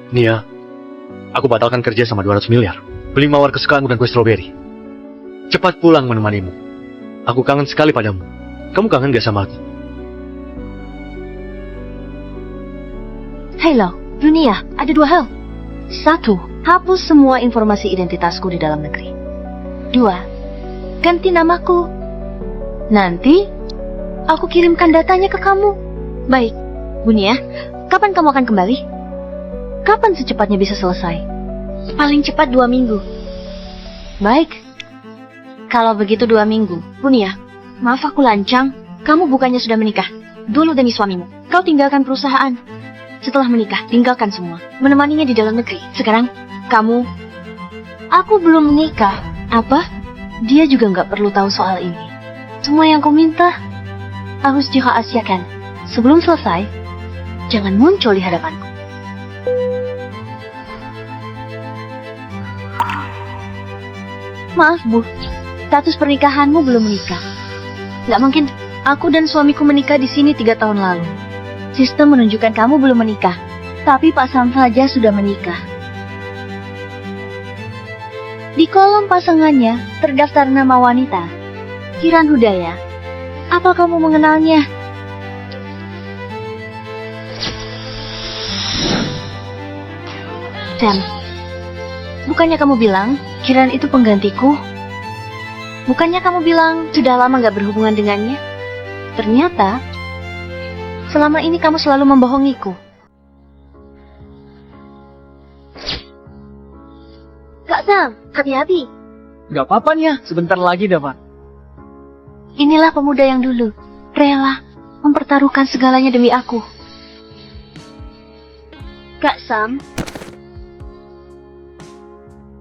Nia, aku batalkan kerja sama 200 miliar. Beli mawar kesukaanmu dan kue stroberi. Cepat pulang menemanimu. Aku kangen sekali padamu. Kamu kangen gak sama aku? Halo, Dunia, ada dua hal. Satu, hapus semua informasi identitasku di dalam negeri. Dua, ganti namaku. Nanti, aku kirimkan datanya ke kamu. Baik, Dunia, kapan kamu akan kembali? Kapan secepatnya bisa selesai? Paling cepat 2 minggu. Baik. Kalau begitu 2 minggu. Dunia, maaf aku lancang. Kamu bukannya sudah menikah dulu demi suamimu. Kau tinggalkan perusahaan. Setelah menikah, tinggalkan semua. Menemaninya di dalam negeri. Sekarang, kamu... Aku belum menikah. Apa? Dia juga nggak perlu tahu soal ini. Semua yang kau minta, harus dirahasiakan. Sebelum selesai, jangan muncul di hadapanku. Maaf, Bu. Status pernikahanmu belum menikah. Nggak mungkin. Aku dan suamiku menikah di sini 3 tahun lalu. Sistem menunjukkan kamu belum menikah. Tapi Pak Sam saja sudah menikah. Di kolom pasangannya terdaftar nama wanita. Kiran Hudaya. Apa kamu mengenalnya? Sam, bukannya kamu bilang Kiran itu penggantiku? Bukannya kamu bilang sudah lama gak berhubungan dengannya? Ternyata, selama ini kamu selalu membohongiku. Kak Sam, hati-hati. Gak apa-apa Nia, sebentar lagi dapat. Inilah pemuda yang dulu rela mempertaruhkan segalanya demi aku. Kak Sam.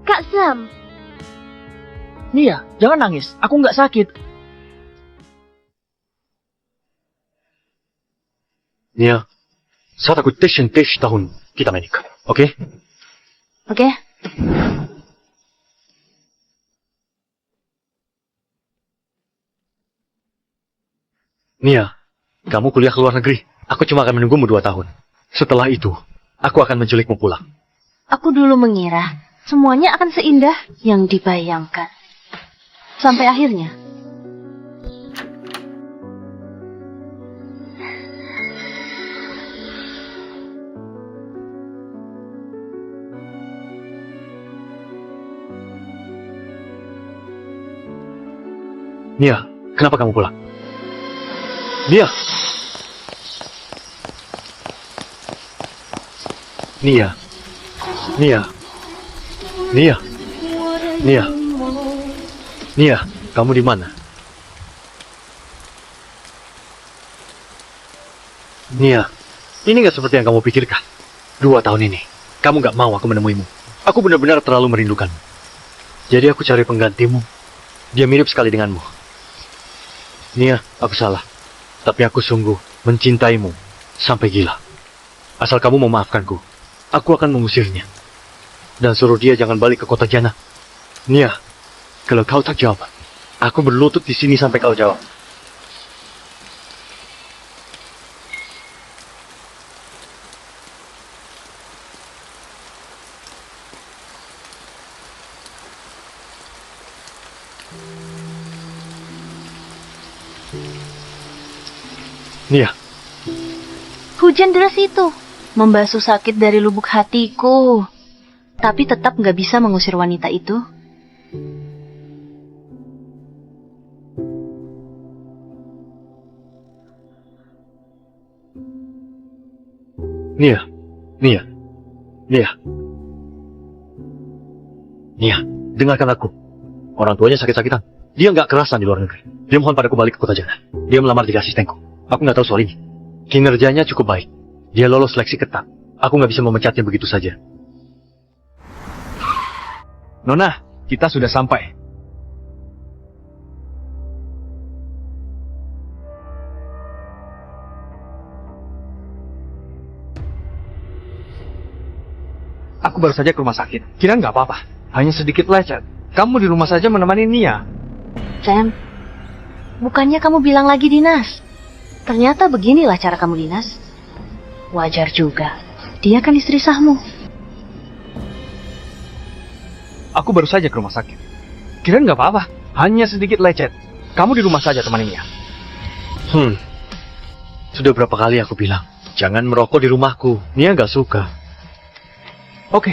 Kak Sam. Nia, jangan nangis, aku nggak sakit. Nia, saat aku tes tahun kita menikah, oke? Oke. Nia, kamu kuliah ke luar negeri. Aku cuma akan menunggumu 2 tahun. Setelah itu, aku akan menculikmu pulang. Aku dulu mengira semuanya akan seindah yang dibayangkan. Sampai akhirnya. Nia, kenapa kamu pulang? Nia! Nia! Nia! Nia! Nia! Nia, kamu di mana? Nia, ini gak seperti yang kamu pikirkan. 2 tahun ini, kamu gak mau aku menemuimu. Aku benar-benar terlalu merindukanmu. Jadi aku cari penggantimu. Dia mirip sekali denganmu. Nia, aku salah. Tapi aku sungguh mencintaimu sampai gila. Asal kamu memaafkanku, aku akan mengusirnya. Dan suruh dia jangan balik ke kota Jana. Nia, kalau kau tak jawab, aku berlutut di sini sampai kau jawab. Nia. Hujan deras itu membasuh sakit dari lubuk hatiku. Tapi tetap gak bisa mengusir wanita itu. Nia. Nia. Nia. Nia, dengarkan aku. Orang tuanya sakit-sakitan. Dia nggak kerasan di luar negeri. Dia mohon padaku balik ke kota Jana. Dia melamar jadi asistenku. Aku nggak tahu soal ini. Kinerjanya cukup baik. Dia lolos seleksi ketat. Aku nggak bisa memecatnya begitu saja. Nona, kita sudah sampai. Aku baru saja ke rumah sakit. Kira nggak apa-apa. Hanya sedikit lecet. Kamu di rumah saja menemani Nia. Sam, bukannya kamu bilang lagi dinas? Ternyata beginilah cara kamu dinas. Wajar juga. Dia kan istri sahmu. Aku baru saja ke rumah sakit. Kirain nggak apa-apa. Hanya sedikit lecet. Kamu di rumah saja temani Nia. Sudah berapa kali aku bilang, jangan merokok di rumahku. Nia nggak suka. Oke.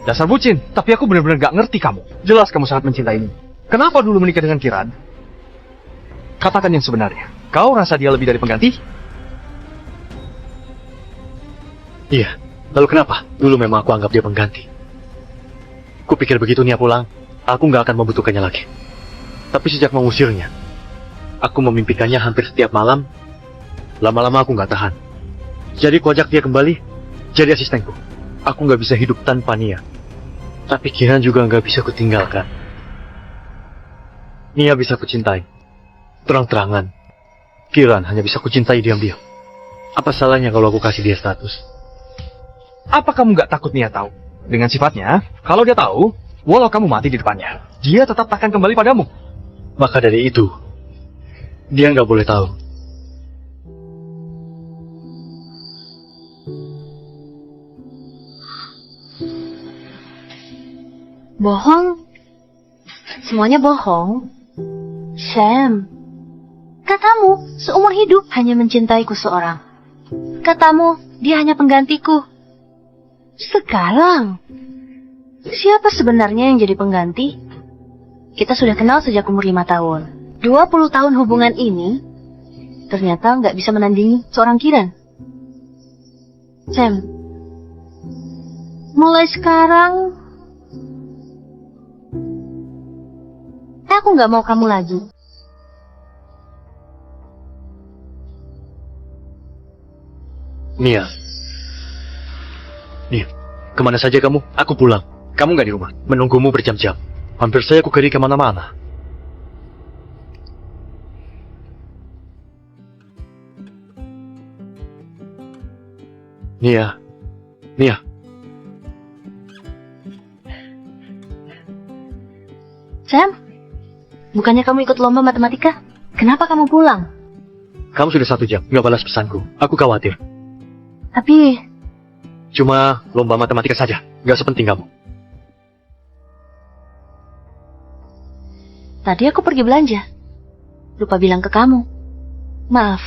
Dasar bucin. Tapi aku benar-benar nggak ngerti kamu. Jelas kamu sangat mencintai Nia. Kenapa dulu menikah dengan Kiran? Katakan yang sebenarnya. Kau rasa dia lebih dari pengganti? Iya. Lalu kenapa? Dulu memang aku anggap dia pengganti. Kupikir begitu Nia pulang, aku nggak akan membutuhkannya lagi. Tapi sejak mengusirnya, aku memimpikannya hampir setiap malam. Lama-lama aku nggak tahan. Jadi ku ajak dia kembali jadi asistenku. Aku nggak bisa hidup tanpa Nia. Tapi Kiran juga nggak bisa kutinggalkan. Nia bisa kucintai terang-terangan. Kiran hanya bisa kucintai diam-diam. Apa salahnya kalau aku kasih dia status? Apa kamu nggak takut Nia tahu? Dengan sifatnya, kalau dia tahu, walau kamu mati di depannya, dia tetap akan kembali padamu. Maka dari itu, dia nggak boleh tahu. Bohong? Semuanya bohong? Sam, katamu seumur hidup hanya mencintaiku seorang. Katamu dia hanya penggantiku. Sekarang, siapa sebenarnya yang jadi pengganti? Kita sudah kenal sejak umur 5 tahun. 20 tahun hubungan ini, ternyata nggak bisa menandingi seorang Kiran. Sam, mulai sekarang, aku nggak mau kamu lagi. Nia, kemana saja kamu? Aku pulang. Kamu nggak di rumah. Menunggumu berjam-jam. Hampir saja aku pergi kemana-mana. Nia. Sam, bukannya kamu ikut lomba matematika? Kenapa kamu pulang? Kamu sudah 1 jam, nggak balas pesanku. Aku khawatir. Tapi, Cuma lomba matematika saja, nggak sepenting kamu. tadi aku pergi belanja. Lupa bilang ke kamu. Maaf.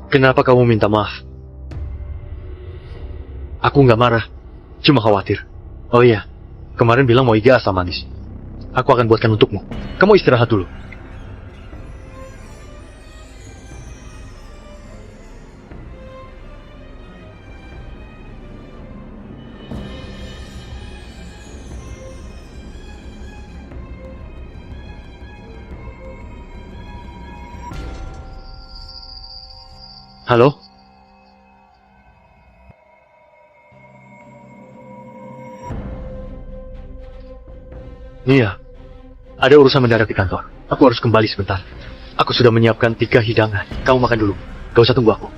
Kenapa kamu minta maaf? Aku nggak marah, cuma khawatir. Oh iya, kemarin bilang mau iga asam manis. Aku akan buatkan untukmu. Kamu istirahat dulu. Halo? Iya, ada urusan mendadak di kantor. Aku harus kembali sebentar. Aku sudah menyiapkan 3 hidangan. Kamu makan dulu. Gak usah tunggu aku.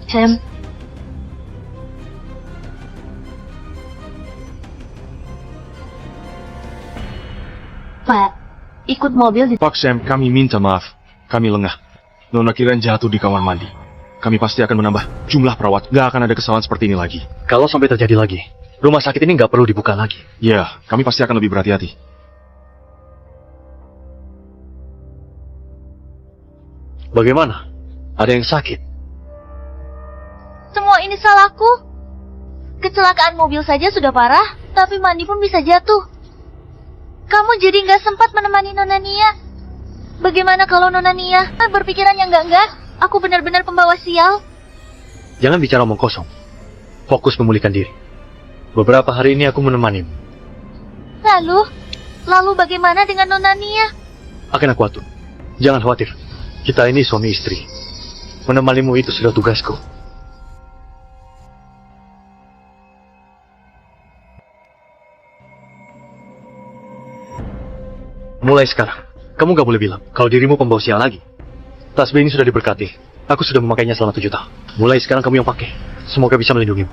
Sam. Pak, ikut mobil di... Pak Sam, kami minta maaf. Kami lengah. Nona Kiran jatuh di kamar mandi. Kami pasti akan menambah jumlah perawat. Gak akan ada kesalahan seperti ini lagi. Kalau sampai terjadi lagi, rumah sakit ini nggak perlu dibuka lagi. Ya, kami pasti akan lebih berhati-hati. Bagaimana? Ada yang sakit? Semua ini salahku. Kecelakaan mobil saja sudah parah, tapi Mandi pun bisa jatuh. Kamu jadi nggak sempat menemani Nona Nia. Bagaimana kalau Nona Nia berpikiran yang enggak? Aku benar-benar pembawa sial. Jangan bicara omong kosong. Fokus memulihkan diri. Beberapa hari ini aku menemanimu. Lalu bagaimana dengan Nona Nia? Akan aku atur. Jangan khawatir. Kita ini suami istri. Menemanimu itu sudah tugasku. Mulai sekarang, kamu gak boleh bilang kalau dirimu pembawa sial lagi. Tasbih ini sudah diberkati. Aku sudah memakainya selama 7 tahun. Mulai sekarang kamu yang pakai. Semoga bisa melindungimu.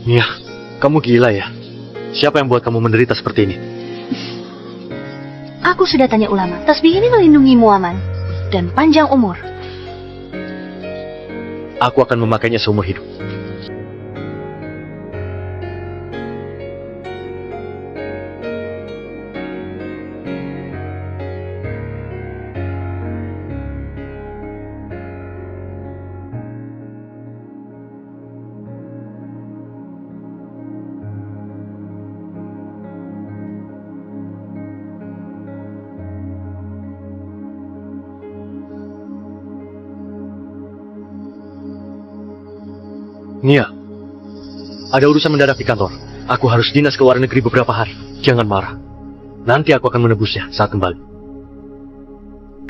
Nia, kamu gila ya? Siapa yang buat kamu menderita seperti ini? Aku sudah tanya ulama, tasbih ini melindungimu aman dan panjang umur. Aku akan memakainya seumur hidup. Nia, ada urusan mendadak di kantor. Aku harus dinas ke luar negeri beberapa hari. Jangan marah. Nanti aku akan menebusnya saat kembali.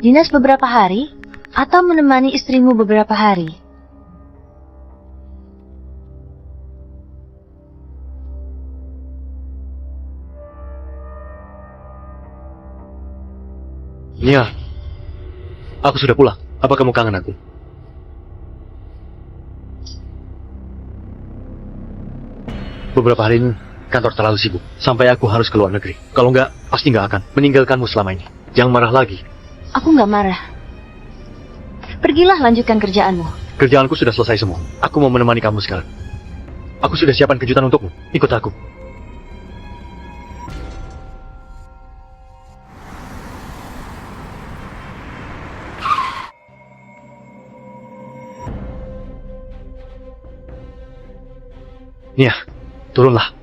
Dinas beberapa hari atau menemani istrimu beberapa hari? Nia, aku sudah pulang. Apa kamu kangen aku? Beberapa hari ini kantor terlalu sibuk. Sampai aku harus ke luar negeri. Kalau enggak, pasti enggak akan meninggalkanmu selama ini. Jangan marah lagi. Aku nggak marah. Pergilah lanjutkan kerjaanmu. Kerjaanku sudah selesai semua. Aku mau menemani kamu sekarang. Aku sudah siapkan kejutan untukmu. Ikut aku. Nia, turunlah.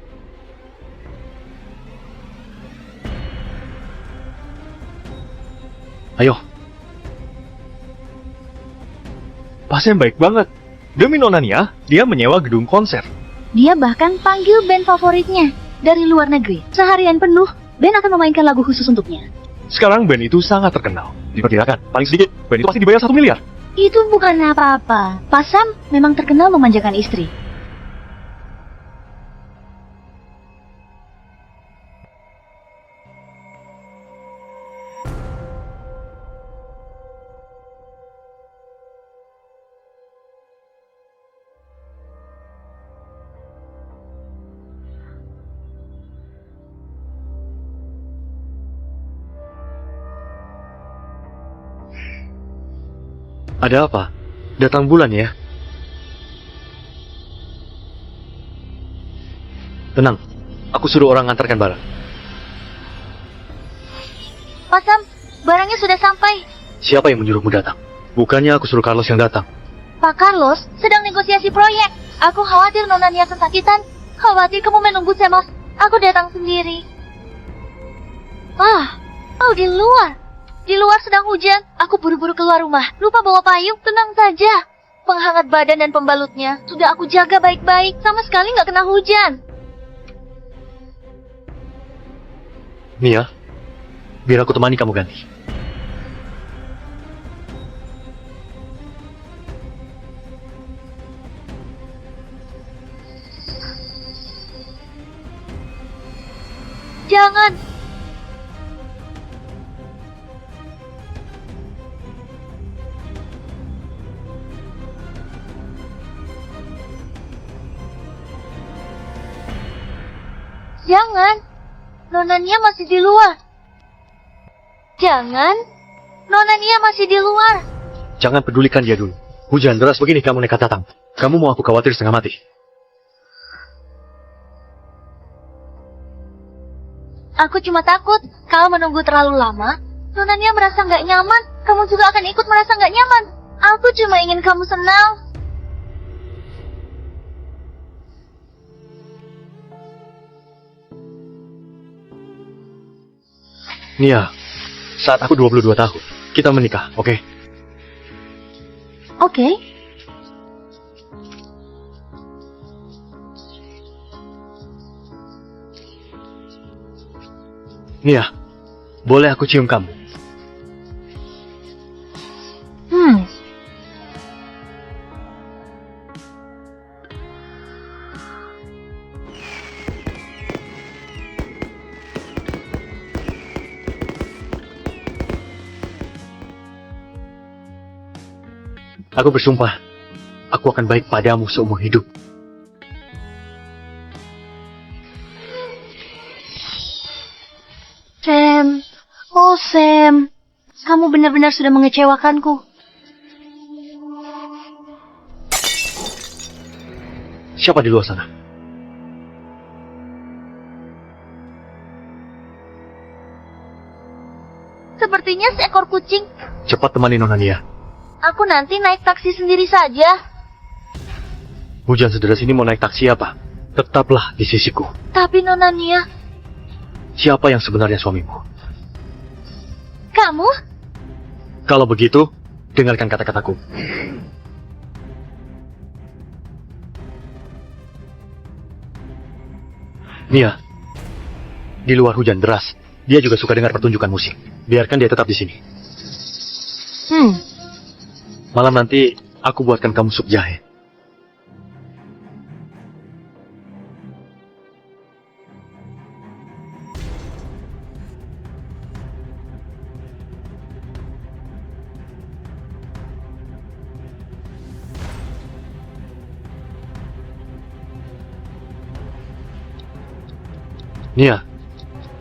Ayo. Pasien baik banget. Demi Nona Nia, dia menyewa gedung konser. Dia bahkan panggil band favoritnya dari luar negeri. Seharian penuh, band akan memainkan lagu khusus untuknya. Sekarang band itu sangat terkenal. Diperkirakan, paling sedikit, band itu pasti dibayar 1 miliar. Itu bukan apa-apa. Pasam memang terkenal memanjakan istri. Ada apa? Datang bulan ya? Tenang, aku suruh orang ngantarkan barang. Pasam, barangnya sudah sampai. Siapa yang menyuruhmu datang? Bukannya aku suruh Carlos yang datang. Pak Carlos sedang negosiasi proyek. Aku khawatir Nona Nia kesakitan. Khawatir kamu menunggu Semos. Aku datang sendiri. Oh, di luar. Di luar sedang hujan. Aku buru-buru keluar rumah. Lupa bawa payung. Tenang saja. Penghangat badan dan pembalutnya sudah aku jaga baik-baik. Sama sekali nggak kena hujan. Nia, biar aku temani kamu ganti. Jangan. Jangan. Nona Nia masih di luar. Jangan. Nona Nia masih di luar. Jangan pedulikan dia dulu. Hujan deras begini kamu nekat datang. Kamu mau aku khawatir setengah mati. Aku cuma takut kalau menunggu terlalu lama, Nona Nia merasa nggak nyaman. Kamu juga akan ikut merasa nggak nyaman. Aku cuma ingin kamu senang. Nia, saat aku 22 tahun, kita menikah, oke? Oke. Nia, boleh aku cium kamu? Aku bersumpah, aku akan baik padamu seumur hidup. Oh, Sam. Kamu benar-benar sudah mengecewakanku. Siapa di luar sana? Sepertinya seekor kucing. Cepat temani Nona Nia. Aku nanti naik taksi sendiri saja. Hujan sederas ini mau naik taksi apa? Tetaplah di sisiku. Tapi Nona Nia, Siapa yang sebenarnya suamimu? kamu? Kalau begitu, dengarkan kata-kataku. Nia, di luar hujan deras, dia juga suka dengar pertunjukan musik. Biarkan dia tetap di sini. Malam nanti, aku buatkan kamu sup jahe. Nia,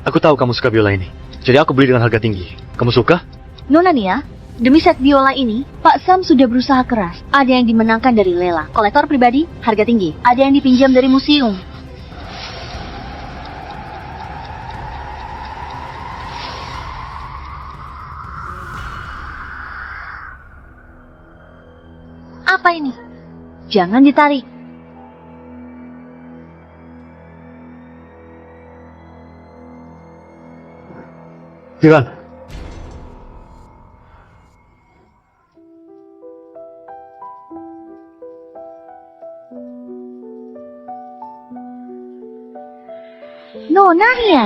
aku tahu kamu suka biola ini. Jadi aku beli dengan harga tinggi. Kamu suka? Nona Nia, demi set biola ini, Pak Sam sudah berusaha keras. Ada yang dimenangkan dari lelang, kolektor pribadi, harga tinggi. Ada yang dipinjam dari museum. Apa ini? Jangan ditarik. Kiran, Nona Nia.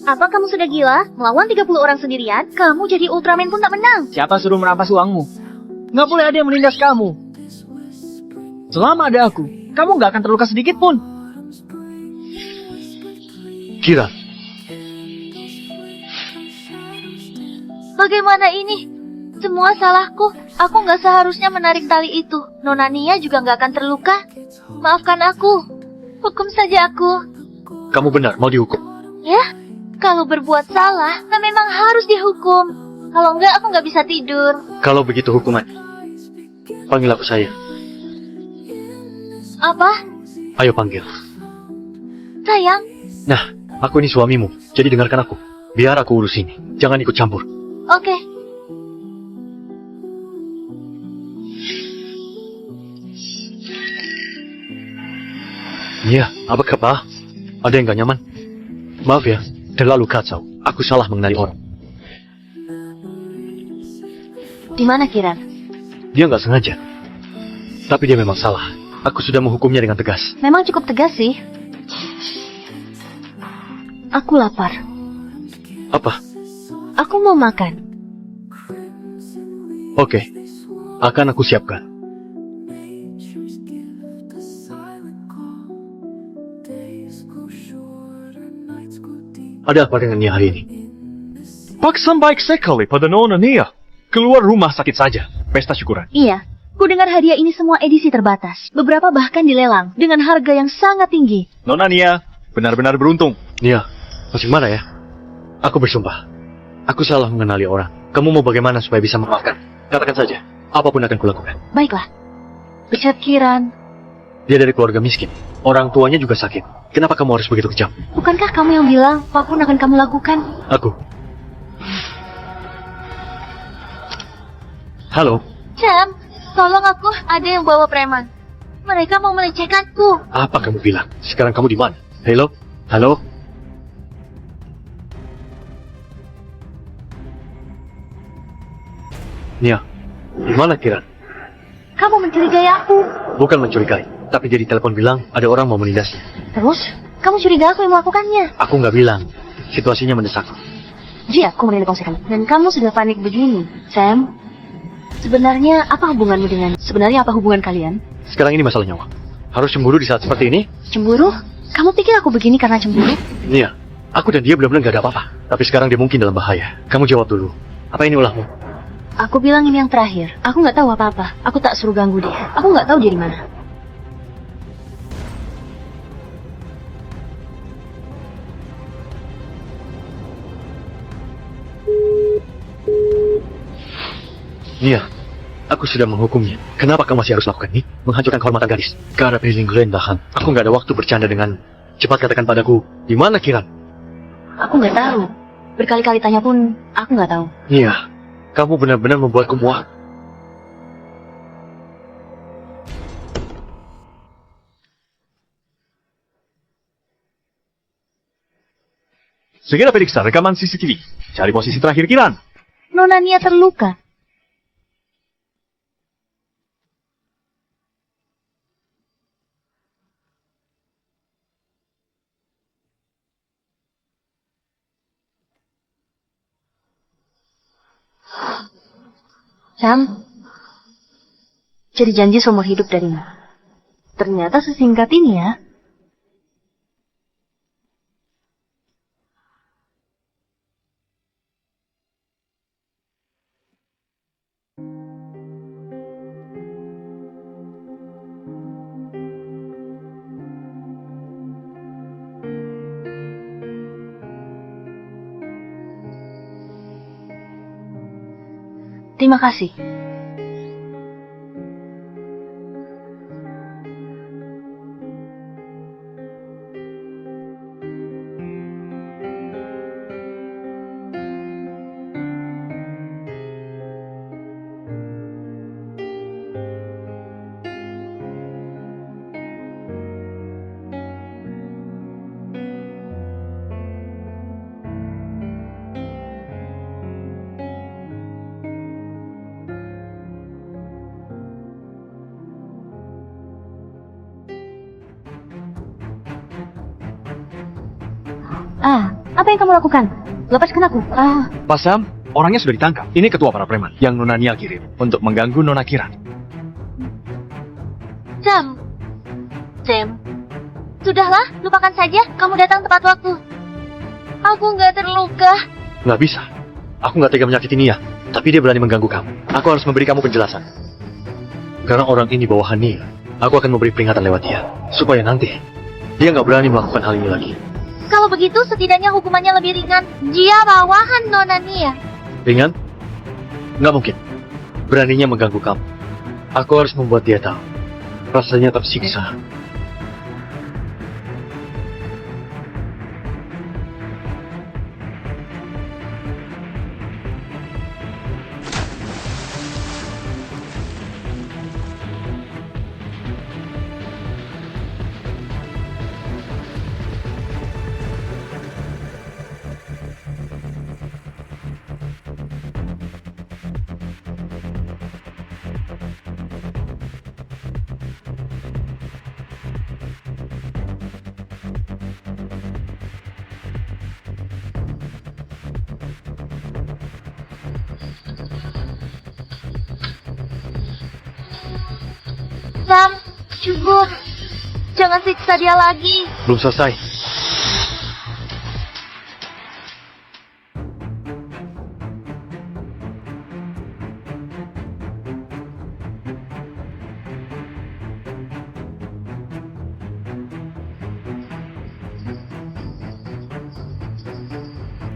Apa kamu sudah gila? Melawan 30 orang sendirian? Kamu jadi Ultraman pun tak menang. Siapa suruh merampas uangmu? Nggak boleh ada yang menindas kamu. Selama ada aku, kamu nggak akan terluka sedikit pun. Kiran, Bagaimana ini? Semua salahku. Aku nggak seharusnya menarik tali itu. Nona Nia juga nggak akan terluka. Maafkan aku. Hukum saja aku. kamu benar mau dihukum. Ya, kalau berbuat salah, memang harus dihukum. Kalau enggak, aku nggak bisa tidur. Kalau begitu hukuman, panggil aku saya. Apa? Ayo panggil. Sayang, Nah, aku ini suamimu, jadi dengarkan aku. Biar aku urus ini. Jangan ikut campur. oke. Iya, apa kabar? Ada yang gak nyaman? Maaf ya, terlalu kacau. Aku salah mengenali orang. Di mana Kiran? Dia nggak sengaja. Tapi dia memang salah. Aku sudah menghukumnya dengan tegas. Memang cukup tegas sih. Aku lapar. Apa? Aku mau makan. Oke. Akan aku siapkan. Ada apa dengan Nia hari ini? Pak Sam baik sekali pada Nona Nia. Keluar rumah sakit saja. Pesta syukuran. Iya, ku dengar hadiah ini semua edisi terbatas. Beberapa bahkan dilelang dengan harga yang sangat tinggi. Nona Nia, benar-benar beruntung. Nia, masih marah ya? Aku bersumpah. Aku salah mengenali orang. Kamu mau bagaimana supaya bisa memaafkan? Katakan saja. Apapun akan kulakukan. Baiklah. Richard Kiran, Dia dari keluarga miskin. Orang tuanya juga sakit. Kenapa kamu harus begitu kejam? bukankah kamu yang bilang apapun akan kamu lakukan? Aku. Halo, Sam, tolong aku, ada yang bawa preman. Mereka mau melecehkanku. apa kamu bilang? Sekarang kamu di mana? Halo? Halo? Nia, di mana Kiran? Kamu mencurigai aku. Bukan mencurigai, tapi dia di telepon bilang ada orang mau menindasnya. Terus, kamu curiga aku yang melakukannya. Aku nggak bilang. Situasinya mendesak. Jadi aku menilai kamu. Dan kamu sudah panik begini. Sam, sebenarnya apa hubunganmu dengan... Sebenarnya apa hubungan kalian? Sekarang ini masalah nyawa. Harus cemburu di saat seperti ini? Cemburu? Kamu pikir aku begini karena cemburu? Nia, aku dan dia benar-benar nggak ada apa-apa. Tapi sekarang dia mungkin dalam bahaya. Kamu jawab dulu. Apa ini ulahmu? Aku bilang ini yang terakhir. Aku nggak tahu apa-apa. Aku tak suruh ganggu dia. Aku nggak tahu dia di mana. Iya, aku sudah menghukumnya. Kenapa kamu masih harus lakukan ini? Menghancurkan kehormatan gadis. Karena piring gelendahan. Aku nggak ada waktu bercanda dengan. Cepat katakan padaku, di mana Kiran? Aku nggak tahu. Berkali-kali tanya pun, aku nggak tahu. Iya, kamu benar-benar membuatku muak. Segera periksa rekaman CCTV. Cari posisi terakhir Kiran. Nona Nia terluka. Sam, jadi janji seumur hidup darimu. Ternyata sesingkat ini ya. Terima kasih. Apa yang kamu lakukan? Lepaskan aku. Pak Sam, orangnya sudah ditangkap. Ini ketua para preman yang Nona Nia kirim untuk mengganggu Nona Kiran. Sam. Sudahlah, lupakan saja. Kamu datang tepat waktu. Aku nggak terluka. Nggak bisa. Aku nggak tega menyakiti Nia. Tapi dia berani mengganggu kamu. Aku harus memberi kamu penjelasan. Karena orang ini bawahan Nia. Aku akan memberi peringatan lewat dia. Supaya nanti dia nggak berani melakukan hal ini lagi. Kalau begitu, setidaknya hukumannya lebih ringan. Dia bawahan Nona Nia. Ringan? Nggak mungkin. Beraninya mengganggu kamu. Aku harus membuat dia tahu. Rasanya tersiksa. Sam, cukup. Jangan siksa dia lagi. Belum selesai.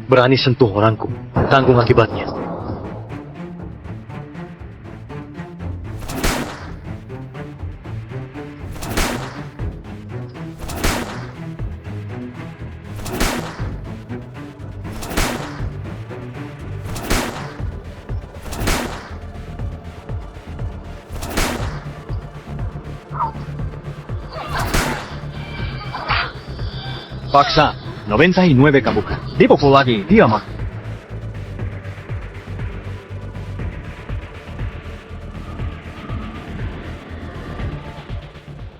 Berani sentuh orangku, tanggung akibatnya. Paksa, 99 kabukan. Dipukul lagi, dia mah.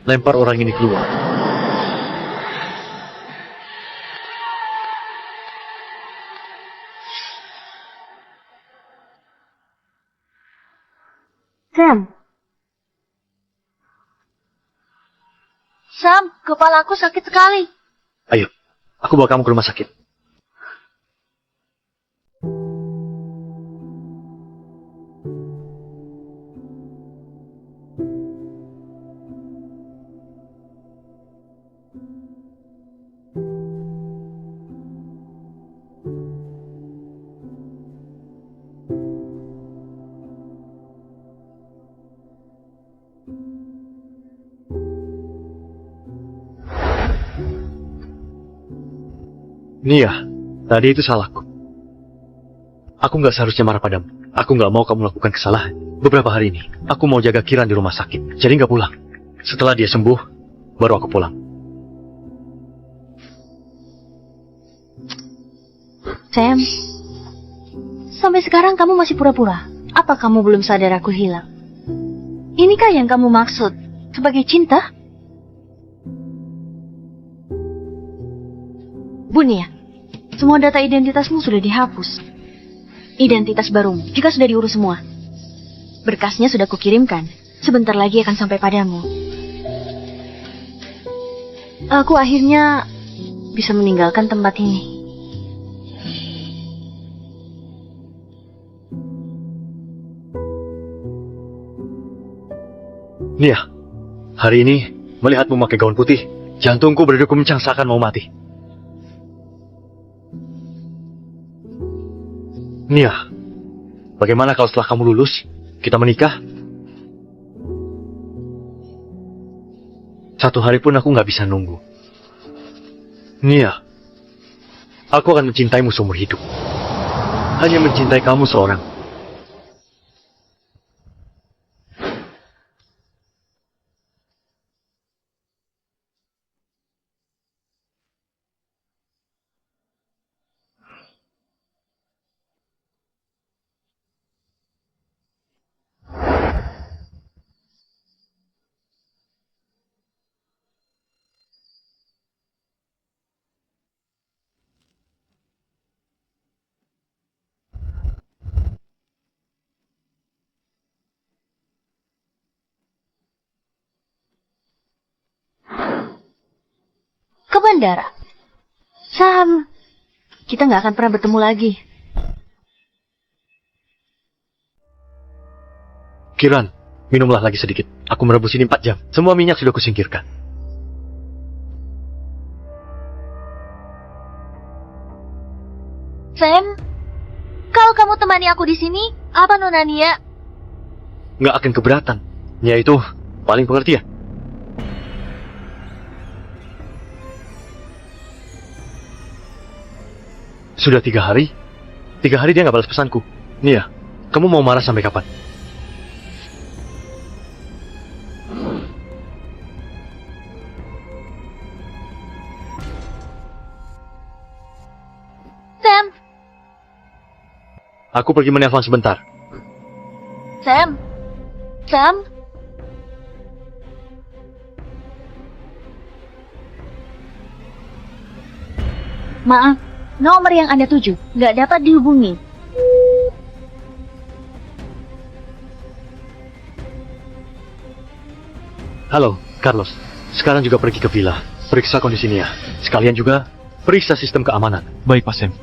Lempar orang ini keluar. Sam, kepalaku sakit sekali. Ayo, aku bawa kamu ke rumah sakit. Nia, tadi itu salahku. Aku nggak seharusnya marah padamu. Aku nggak mau kamu melakukan kesalahan. Beberapa hari ini, aku mau jaga Kiran di rumah sakit. Jadi nggak pulang. Setelah dia sembuh, baru aku pulang. Sam, sampai sekarang kamu masih pura-pura. Apa kamu belum sadar aku hilang? Inikah yang kamu maksud sebagai cinta? Bunia, semua data identitasmu sudah dihapus. Identitas barumu juga sudah diurus semua. Berkasnya sudah kukirimkan. Sebentar lagi akan sampai padamu. Aku akhirnya bisa meninggalkan tempat ini. Nia, hari ini melihatmu memakai gaun putih, jantungku berdegup kencang seakan mau mati. Nia, bagaimana kalau setelah kamu lulus, kita menikah? Satu hari pun aku nggak bisa nunggu. Nia, aku akan mencintaimu seumur hidup. Hanya mencintai kamu seorang. Ke bandara. Sam, kita nggak akan pernah bertemu lagi. Kiran, minumlah lagi sedikit. Aku merebus ini 4 jam. Semua minyak sudah kusingkirkan. Sam, kalau kamu temani aku di sini, apa Nona Nia? Nggak akan keberatan. Nia itu paling pengertian. Sudah 3 hari. 3 hari dia nggak balas pesanku. Nia, kamu mau marah sampai kapan? Sam, Aku pergi menelpon sebentar. Sam, Sam. Maaf, nomor yang Anda tuju nggak dapat dihubungi. Halo, Carlos. Sekarang juga pergi ke villa. Periksa kondisi Nia. Sekalian juga periksa sistem keamanan. Baik, Pak Sam.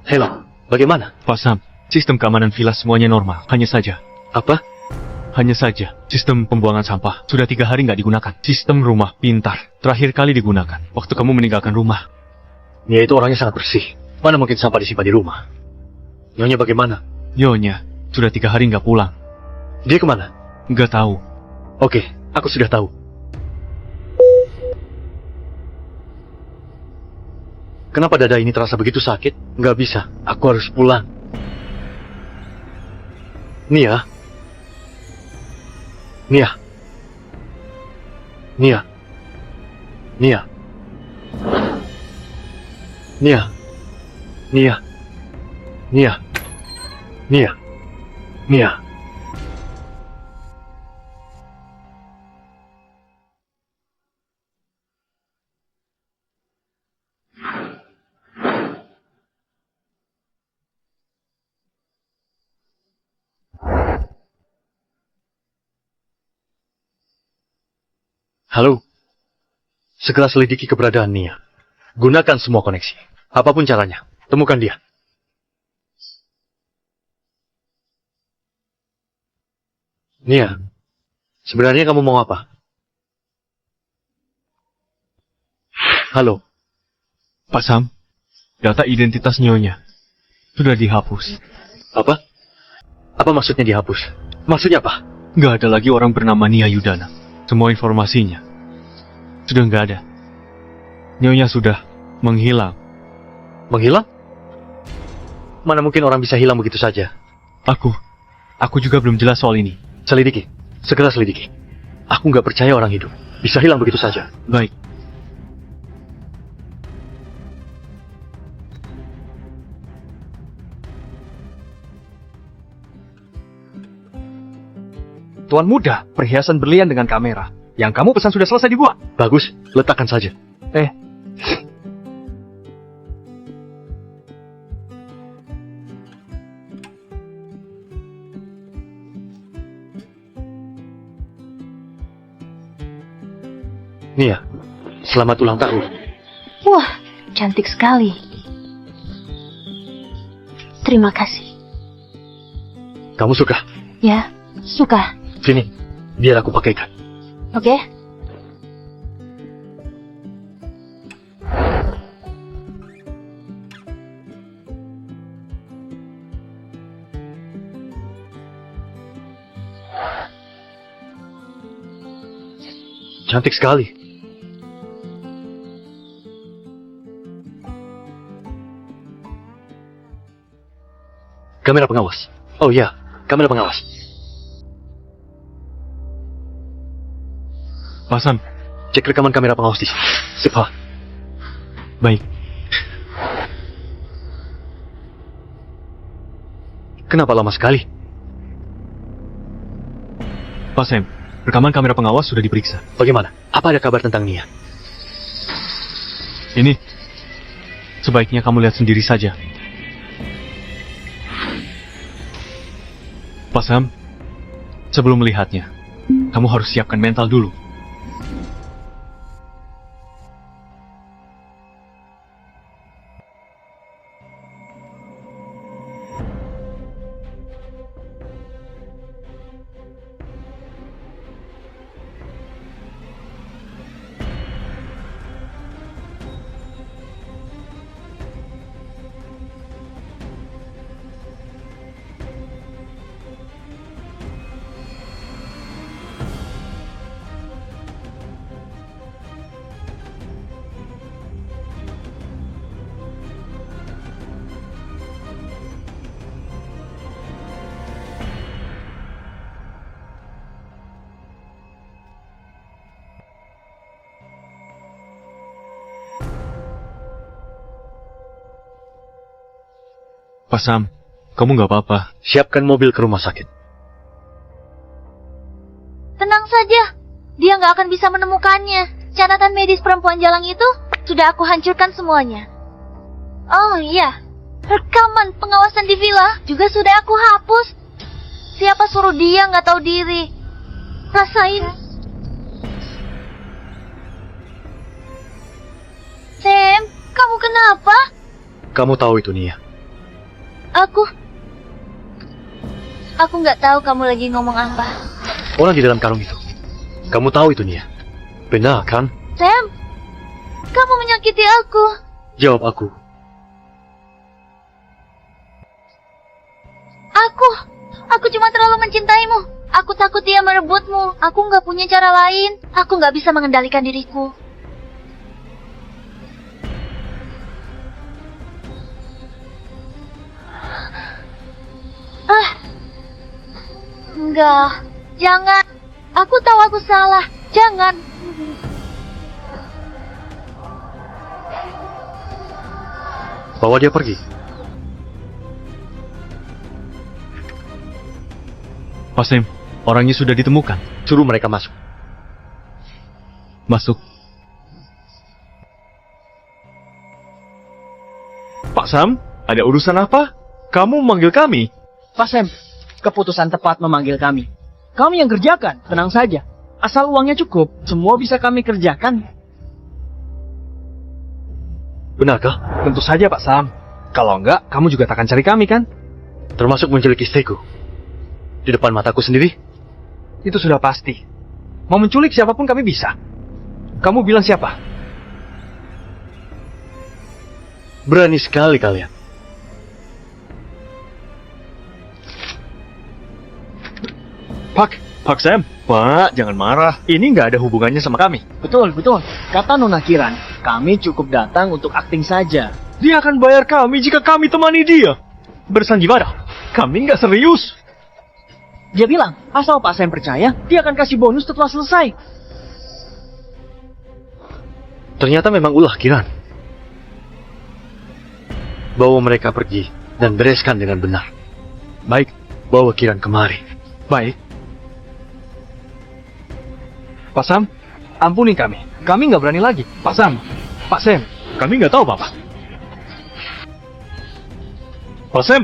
Halo, bagaimana? Pak Sam, sistem keamanan villa semuanya normal. Hanya saja, Apa? hanya saja, sistem pembuangan sampah sudah 3 hari nggak digunakan. Sistem rumah pintar terakhir kali digunakan waktu kamu meninggalkan rumah. Nia itu orangnya sangat bersih. Mana mungkin sampah disimpan di rumah? Nyonya bagaimana? Nyonya sudah 3 hari nggak pulang. Dia kemana? Nggak tahu. Oke, aku sudah tahu. Kenapa dada ini terasa begitu sakit? Nggak bisa, aku harus pulang. Nia? Nia? Nia? Nia? Nia? Nia? Nia? Nia? Nia? Halo? Segera selidiki keberadaan Nia. Gunakan semua koneksi. Apapun caranya, temukan dia. Nia, sebenarnya kamu mau apa? Halo? Pak Sam, data identitas Nyonya sudah dihapus. Apa? Apa maksudnya dihapus? Maksudnya apa? Nggak ada lagi orang bernama Nia Yudana. Semua informasinya sudah nggak ada. Nyonya sudah menghilang. Menghilang? Mana mungkin orang bisa hilang begitu saja? Aku juga belum jelas soal ini. Selidiki. Segera selidiki. Aku nggak percaya orang hidup bisa hilang begitu saja. Baik. Tuan muda, perhiasan berlian dengan kamera. Yang kamu pesan sudah selesai dibuat. Bagus, letakkan saja. Nia, selamat ulang tahun. Wah, cantik sekali. Terima kasih. Kamu suka? Ya, suka. Sini, biar aku pakaikan. Oke? Cantik sekali. Kamera pengawas. Oh ya, kamera pengawas. Pak Sam, Cek rekaman kamera pengawas di sini. Sip, ha. baik. Kenapa lama sekali? Pak Sam, rekaman kamera pengawas sudah diperiksa. Bagaimana? Apa ada kabar tentang Nia? Ini, sebaiknya kamu lihat sendiri saja. Pak Sam, sebelum melihatnya, kamu harus siapkan mental dulu. Pak Sam, kamu nggak apa-apa. Siapkan mobil ke rumah sakit. Tenang saja. Dia nggak akan bisa menemukannya. Catatan medis perempuan jalang itu sudah aku hancurkan semuanya. Oh iya, rekaman pengawasan di villa juga sudah aku hapus. Siapa suruh dia nggak tahu diri? Rasain. Sam, kamu kenapa? Kamu tahu itu, Nia. Aku nggak tahu kamu lagi ngomong apa. Orang di dalam karung itu. Kamu tahu itu, Nia. Benar, kan? Sam, kamu menyakiti aku. Jawab aku. Aku cuma terlalu mencintaimu. Aku takut dia merebutmu. Aku nggak punya cara lain. Aku nggak bisa mengendalikan diriku. Enggak, jangan. Aku tahu aku salah. Jangan. Bawa dia pergi. Pak Sam, orangnya sudah ditemukan. Suruh mereka masuk. Masuk. Pak Sam, ada urusan apa? Kamu memanggil kami? Pak Sam, keputusan tepat memanggil kami. Kami yang kerjakan, tenang saja. Asal uangnya cukup, semua bisa kami kerjakan. Benarkah? Tentu saja Pak Sam. Kalau enggak, kamu juga takkan cari kami kan? Termasuk menculik istriku. Di depan mataku sendiri. Itu sudah pasti. Mau menculik siapapun kami bisa. Kamu bilang siapa? Berani sekali kalian. Pak Sam. Pak, jangan marah. Ini nggak ada hubungannya sama kami. Betul, betul. Kata Nona Kiran, kami cukup datang untuk akting saja. Dia akan bayar kami jika kami temani dia. Bersandiwara, kami nggak serius. Dia bilang, asal Pak Sam percaya, dia akan kasih bonus setelah selesai. Ternyata memang ulah Kiran. Bawa mereka pergi dan bereskan dengan benar. Baik, Bawa Kiran kemari. baik. Pak Sam, ampuni kami. Kami nggak berani lagi. Pak Sam, kami nggak tahu apa-apa. Pak Sam,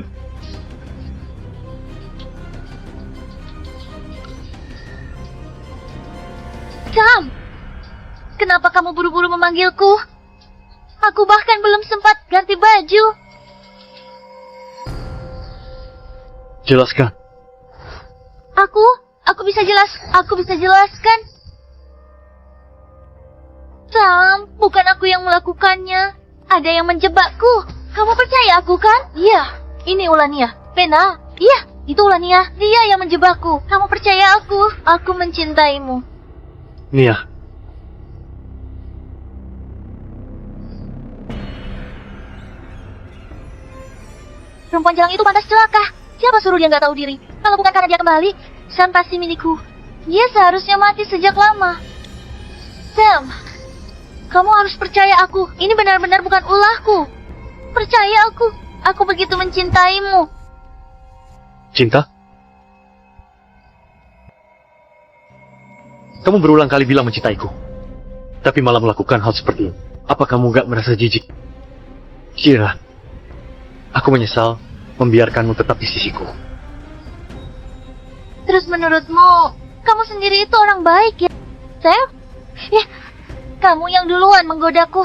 Sam, kenapa kamu buru-buru memanggilku? Aku bahkan belum sempat ganti baju. Jelaskan. Aku bisa jelaskan. Sam, bukan aku yang melakukannya. Ada yang menjebakku. Kamu percaya aku kan? Iya, ini Ulania. Pena, iya, itu Ulania. Dia yang menjebakku. Kamu percaya aku? Aku mencintaimu. Nia, Perempuan jalang itu pantas celaka. Siapa suruh dia nggak tahu diri? Kalau bukan karena dia kembali, Sam pasti milikku. Dia seharusnya mati sejak lama. Sam, kamu harus percaya aku. Ini benar-benar bukan ulahku. Percaya aku. Aku begitu mencintaimu. cinta? Kamu berulang kali bilang mencintaiku, tapi malah melakukan hal seperti ini. Apa kamu gak merasa jijik? Kira, aku menyesal membiarkanmu tetap di sisiku. Terus menurutmu, kamu sendiri itu orang baik ya, Sam? Ya, kamu yang duluan menggodaku.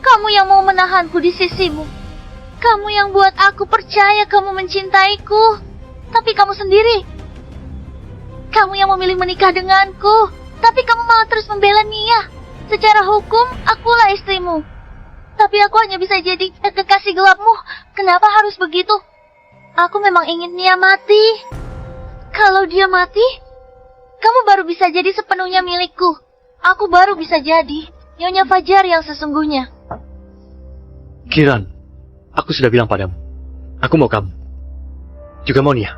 Kamu yang mau menahanku di sisimu. Kamu yang buat aku percaya kamu mencintaiku. Tapi kamu sendiri. Kamu yang memilih menikah denganku. Tapi kamu malah terus membela Nia. Secara hukum, akulah istrimu. Tapi aku hanya bisa jadi kekasih gelapmu. Kenapa harus begitu? Aku memang ingin Nia mati. Kalau dia mati, kamu baru bisa jadi sepenuhnya milikku. Aku baru bisa jadi Nyonya Fajar yang sesungguhnya. Kiran, aku sudah bilang padamu, aku mau kamu. Juga mau Nia.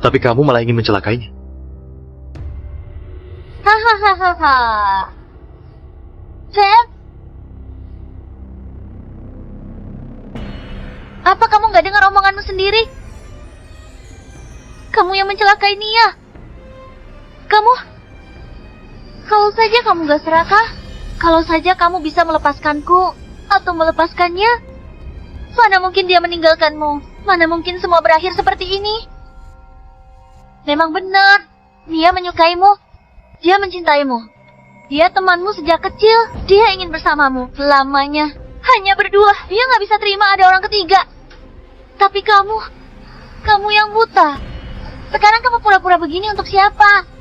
Tapi kamu malah ingin mencelakainya. Hahaha. Sam? Apa kamu gak dengar omonganmu sendiri? Kamu yang mencelakai Nia. Kalau saja kamu gak serakah, kalau saja kamu bisa melepaskanku atau melepaskannya, mana mungkin dia meninggalkanmu? Mana mungkin semua berakhir seperti ini? Memang benar, dia menyukaimu, dia mencintaimu. Dia temanmu sejak kecil, dia ingin bersamamu selamanya. Hanya berdua, dia gak bisa terima ada orang ketiga. Tapi kamu yang buta. Sekarang kamu pura-pura begini untuk siapa?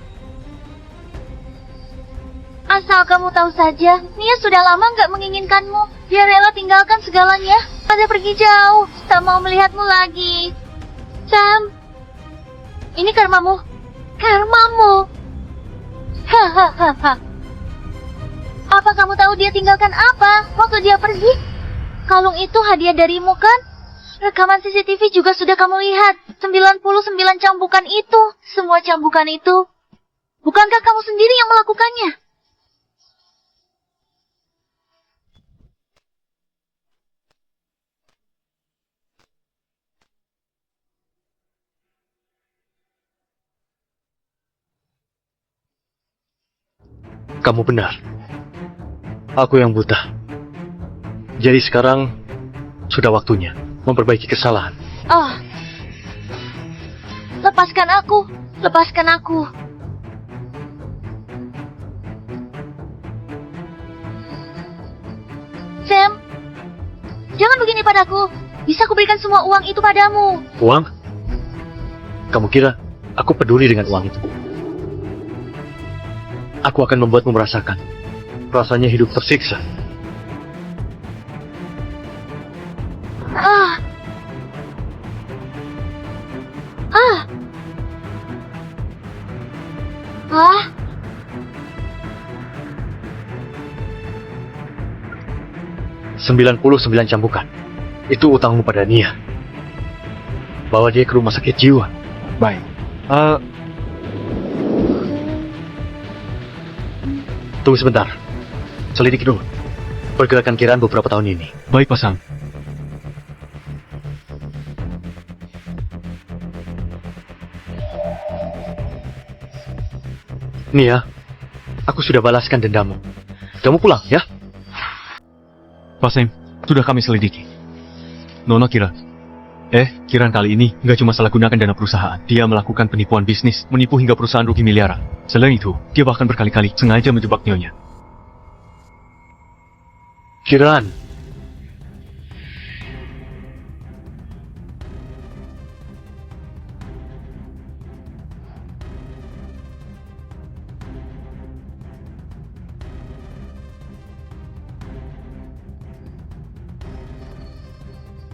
Asal kamu tahu saja, Nia sudah lama gak menginginkanmu. Dia rela tinggalkan segalanya, pada pergi jauh, tak mau melihatmu lagi. Sam, ini karmamu. Karmamu. Hahaha. Apa kamu tahu dia tinggalkan apa waktu dia pergi? Kalung itu hadiah darimu kan? Rekaman CCTV juga sudah kamu lihat. 99 cambukan itu. Semua cambukan itu. Bukankah kamu sendiri yang melakukannya? Kamu benar. Aku yang buta. Jadi sekarang sudah waktunya memperbaiki kesalahan. Oh. Lepaskan aku. Lepaskan aku. Sam, jangan begini padaku. Bisa kuberikan semua uang itu padamu. Uang? Kamu kira aku peduli dengan uang itu? Aku akan membuatmu merasakan rasanya hidup tersiksa. 99 cambukan. Itu utangmu pada Nia. Bawa dia ke rumah sakit jiwa. Baik. Tunggu sebentar. Selidiki dulu pergerakan Kiran beberapa tahun ini. Baik, Pak Sam. Nia, aku sudah balaskan dendammu. Kamu pulang, ya? Pak Sam, sudah kami selidiki. Nona Kiran kali ini nggak cuma salah gunakan dana perusahaan. Dia melakukan penipuan bisnis, menipu hingga perusahaan rugi miliaran. Selain itu, dia bahkan berkali-kali sengaja menjebak Nyonya. Kiran.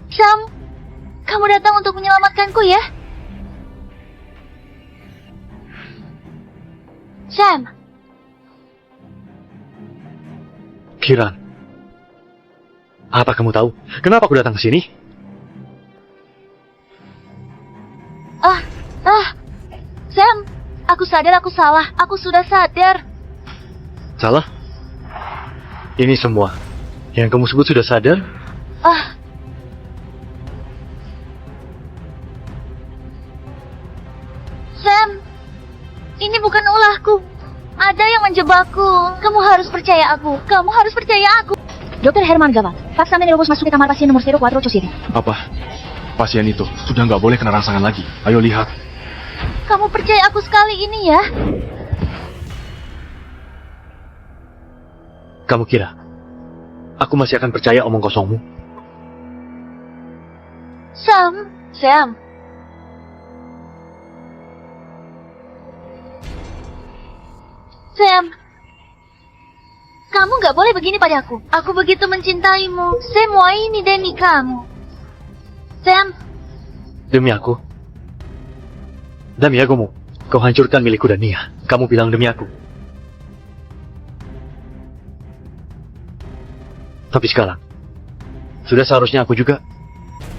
Sam, kamu datang untuk menyelamatkanku ya? Sam, Kiran. Apa kamu tahu kenapa aku datang ke sini? Sam, aku sadar aku salah. Aku sudah sadar. Salah? Ini semua yang kamu sebut sudah sadar? Sam, ini bukan ulahku. Ada yang menjebakku. Kamu harus percaya aku. Kamu harus percaya aku. Dokter Herman Gawat, paksa menerobos masuk ke kamar pasien nomor 047. Apa? Pasien itu sudah nggak boleh kena rangsangan lagi. Ayo lihat. Kamu percaya aku sekali ini ya? Kamu kira aku masih akan percaya omong kosongmu? Sam. Sam, kamu gak boleh begini padaku. Aku begitu mencintaimu. Semua ini demi kamu. Sam, Demi aku? Demi agomu, kau hancurkan milikku dan Nia. Kamu bilang demi aku. Tapi sekarang, sudah seharusnya aku juga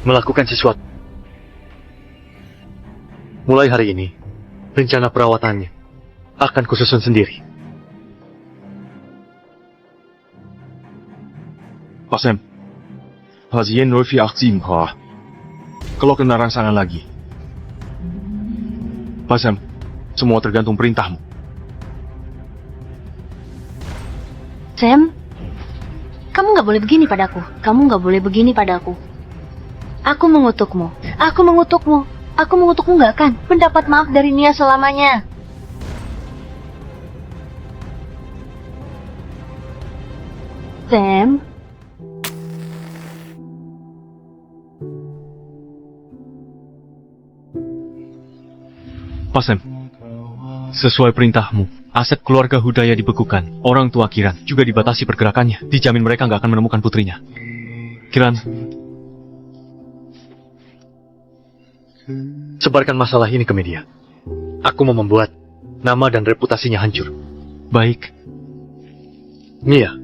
melakukan sesuatu. Mulai hari ini, rencana perawatannya akan kususun sendiri. Pak Sam, Hazien Norfi Aksim, kalau kena rangsangan lagi. Pak Sam, semua tergantung perintahmu. Sam, kamu gak boleh begini padaku. Kamu gak boleh begini padaku. Aku mengutukmu. Aku mengutukmu. Aku mengutukmu gak kan? Mendapat maaf dari Nia selamanya. Sam, Pak Sam, sesuai perintahmu, aset keluarga Hudaya dibekukan. Orang tua Kiran juga dibatasi pergerakannya. Dijamin mereka nggak akan menemukan putrinya. Kiran, Sebarkan masalah ini ke media. Aku mau membuat nama dan reputasinya hancur. baik. Nia,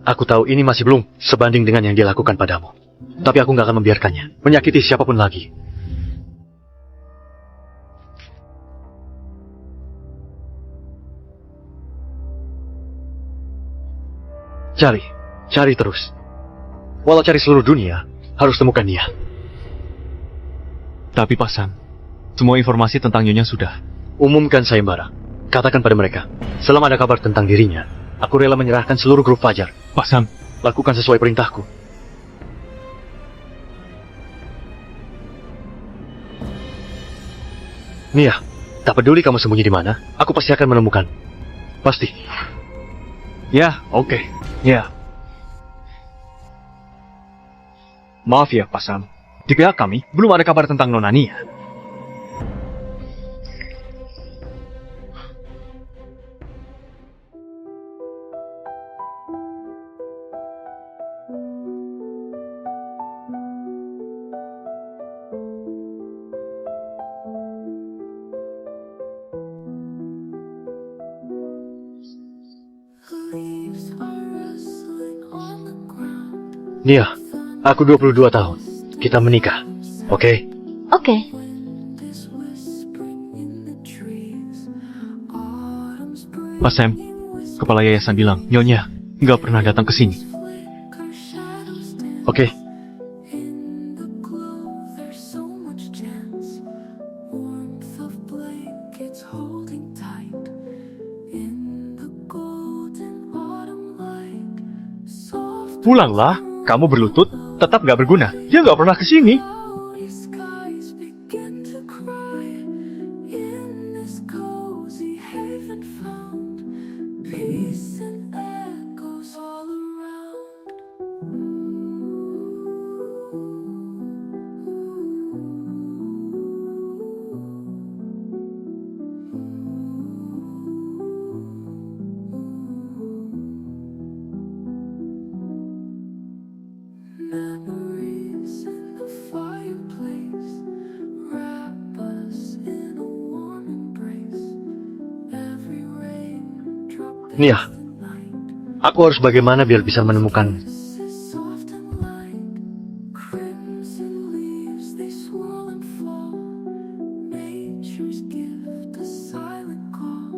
aku tahu ini masih belum sebanding dengan yang dia lakukan padamu. Tapi aku nggak akan membiarkannya menyakiti siapapun lagi. Cari terus. Walau cari seluruh dunia, harus temukan dia. Tapi Pak Sam, semua informasi tentang Nyonya sudah. Umumkan sayembara. Katakan pada mereka, selama ada kabar tentang dirinya, aku rela menyerahkan seluruh grup Fajar. Pak Sam, Lakukan sesuai perintahku. Nia, tak peduli kamu sembunyi di mana, aku pasti akan menemukan. Pasti. Ya, oke. Ya. Maaf ya, Pak Sam. Di pihak kami, belum ada kabar tentang Nona Nia. Nia, aku 22 tahun. Kita menikah. Oke? Oke. Pak Sam, kepala yayasan bilang Nyonya nggak pernah datang ke sini. Oke. Pulanglah, kamu berlutut, tetap nggak berguna. Dia nggak pernah ke sini. Memories in the fireplace wrap us in a warm embrace. Every raindrop Nia, aku harus bagaimana biar bisa menemukan is soft and light. Crimson leaves, they swirl and fall. Nature's gift, a silent call.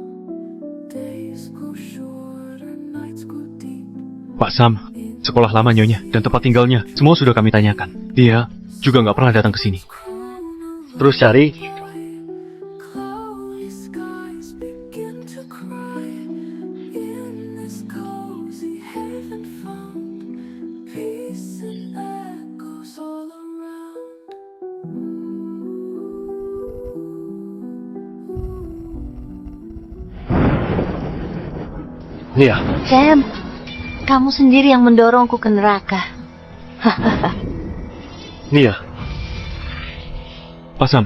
Days grow shorter, nights grow deep. Pak Sam, sekolah lama Nyonya dan tempat tinggalnya semua sudah kami tanyakan. Dia juga nggak pernah datang ke sini. terus cari. Cloudy skies begin to cry. In this cozy haven found peace and echoes all around. Nia, Sam, kamu sendiri yang mendorongku ke neraka. Nia, Pak Sam,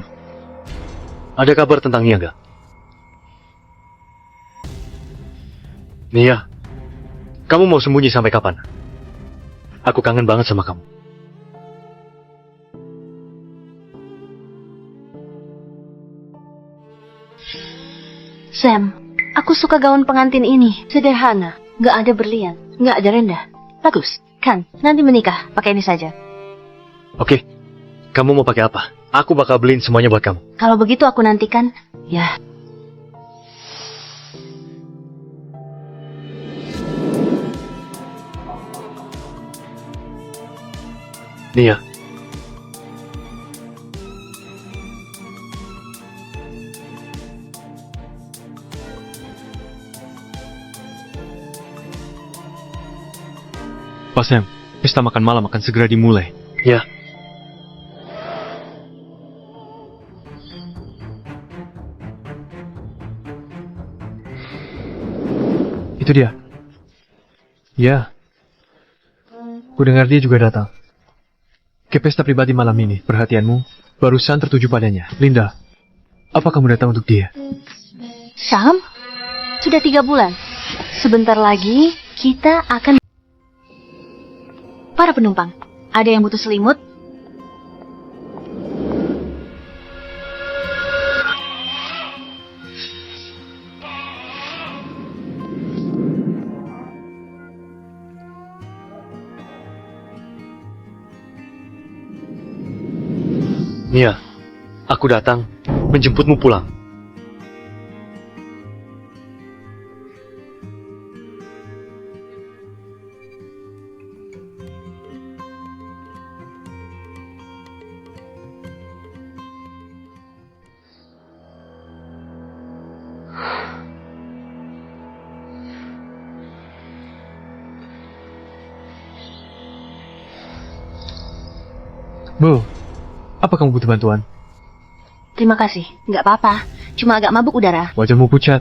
ada kabar tentang Nia nggak? Nia, kamu mau sembunyi sampai kapan? Aku kangen banget sama kamu. Sam, aku suka gaun pengantin ini. Sederhana, nggak ada berlian, nggak ada rendah. Bagus, kan? Nanti menikah, pakai ini saja. Oke, kamu mau pakai apa? Aku bakal beliin semuanya buat kamu. Kalau begitu aku nantikan, ya. Nia, Pak Sam, pesta makan malam akan segera dimulai. ya. Itu dia. Ya. Ku dengar dia juga datang. Ke pesta pribadi malam ini, perhatianmu barusan tertuju padanya. Linda, apa kamu datang untuk dia? Sam, sudah 3 bulan. Sebentar lagi kita akan... Para penumpang, ada yang butuh selimut? Nia, aku datang menjemputmu pulang. Bu, apa kamu butuh bantuan? Terima kasih, nggak apa-apa. Cuma agak mabuk udara. Wajahmu pucat.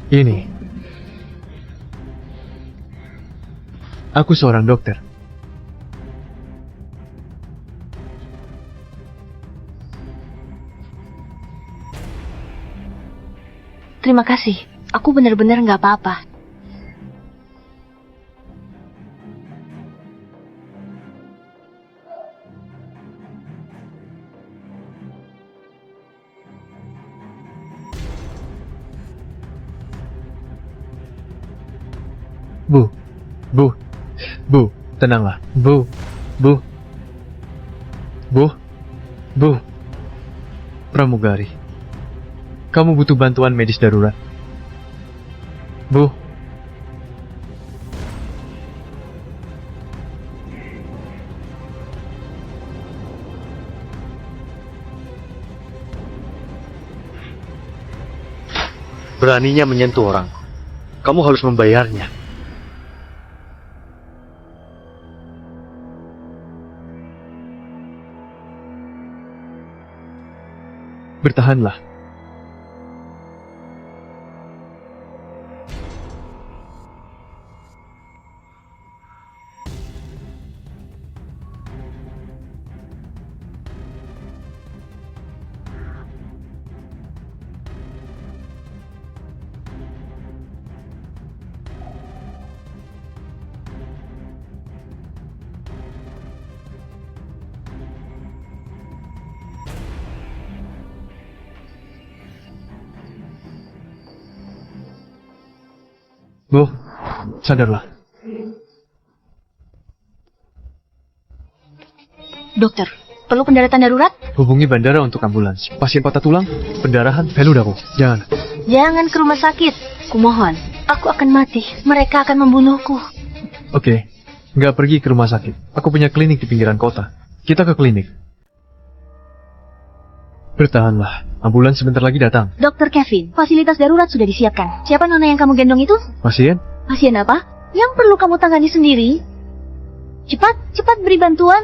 Ini. Aku seorang dokter. Terima kasih. Aku benar-benar nggak apa-apa. Bu, Bu, Bu, tenanglah. Bu, Bu, Bu, Bu. Pramugari, kamu butuh bantuan medis darurat. Bu, Beraninya menyentuh orang. Kamu harus membayarnya. bertahanlah. Bu, sadarlah. Dokter, perlu pendaratan darurat? Hubungi bandara untuk ambulans. Pasien patah tulang, pendarahan, Feludaku. Jangan. Jangan ke rumah sakit. Kumohon, aku akan mati. Mereka akan membunuhku. Oke, nggak pergi ke rumah sakit. Aku punya klinik di pinggiran kota. Kita ke klinik. Bertahanlah. Ambulans sebentar lagi datang. Dokter Kevin, fasilitas darurat sudah disiapkan. Siapa nona yang kamu gendong itu? Pasien? Pasien apa? Yang perlu kamu tangani sendiri. Cepat, cepat beri bantuan.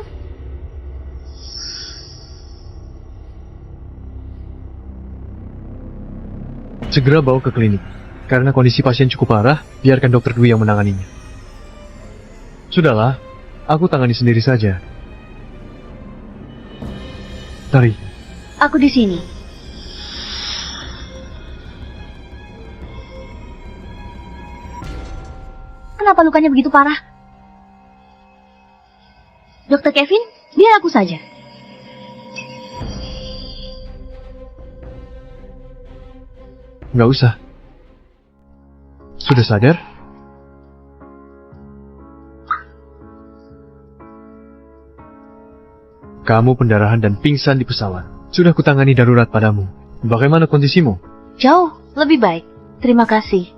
Segera bawa ke klinik. Karena kondisi pasien cukup parah, biarkan dokter Dwi yang menanganinya. Sudahlah, aku tangani sendiri saja. Tari, Aku di sini. Kenapa lukanya begitu parah? Dokter Kevin, biar aku saja. nggak usah. Sudah sadar? Kamu pendarahan dan pingsan di pesawat. Sudah kutangani darurat padamu. Bagaimana kondisimu? Jauh, lebih baik. Terima kasih.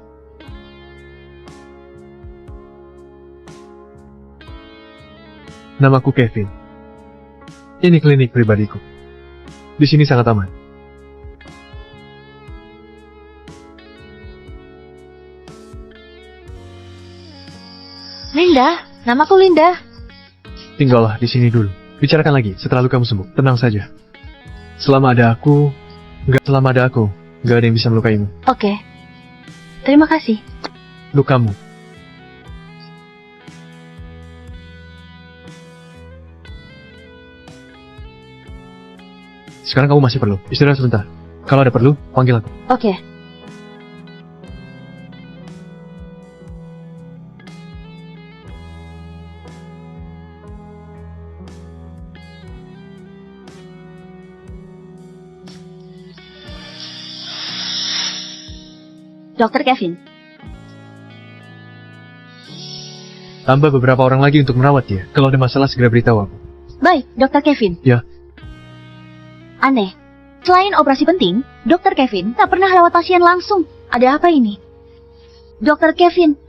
Namaku Kevin. Ini klinik pribadiku. Di sini sangat aman. Linda, namaku Linda. Tinggallah di sini dulu. Bicarakan lagi setelah kamu sembuh. Tenang saja. Selama ada aku, nggak ada yang bisa melukaimu. Oke. Terima kasih. Lukamu. Sekarang kamu masih perlu. Istirahat sebentar. Kalau ada perlu, panggil aku. Oke. Dokter Kevin, Tambah beberapa orang lagi untuk merawat dia. Kalau ada masalah segera beritahu aku. baik, Dokter Kevin. Ya. Aneh, selain operasi penting, Dokter Kevin tak pernah rawat pasien langsung. Ada apa ini? Dokter Kevin,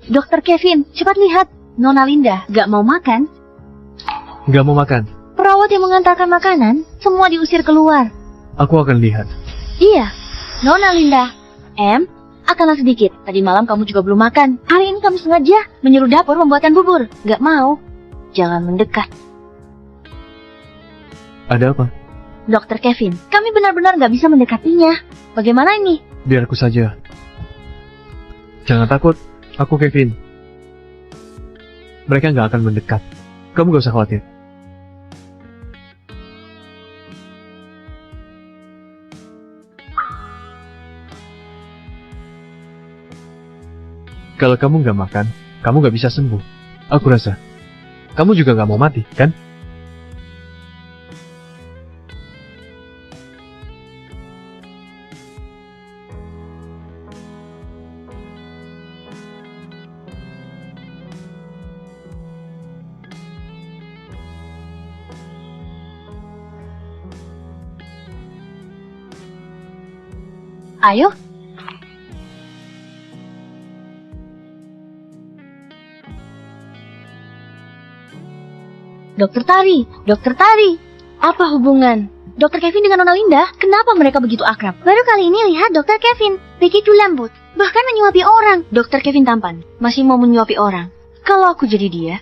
cepat lihat. Nona Linda gak mau makan. Nggak mau makan. Perawat yang mengantarkan makanan, semua diusir keluar. Aku akan lihat. Iya, Nona Linda. Akanlah sedikit. Tadi malam kamu juga belum makan. Hari ini kamu sengaja menyuruh dapur membuatkan bubur. Gak mau. Jangan mendekat. Ada apa? Dokter Kevin, kami benar-benar gak bisa mendekatinya. Bagaimana ini? Biar aku saja. Jangan takut. Aku Kevin. Mereka nggak akan mendekat. Kamu gak usah khawatir. Kalau kamu nggak makan, kamu nggak bisa sembuh. Aku rasa. Kamu juga nggak mau mati, kan? Ayo. Dokter Tari, apa hubungan Dokter Kevin dengan Nona Linda? Kenapa mereka begitu akrab? Baru kali ini lihat Dokter Kevin begitu lembut, bahkan menyuapi orang. Dokter Kevin tampan, masih mau menyuapi orang. Kalau aku jadi dia,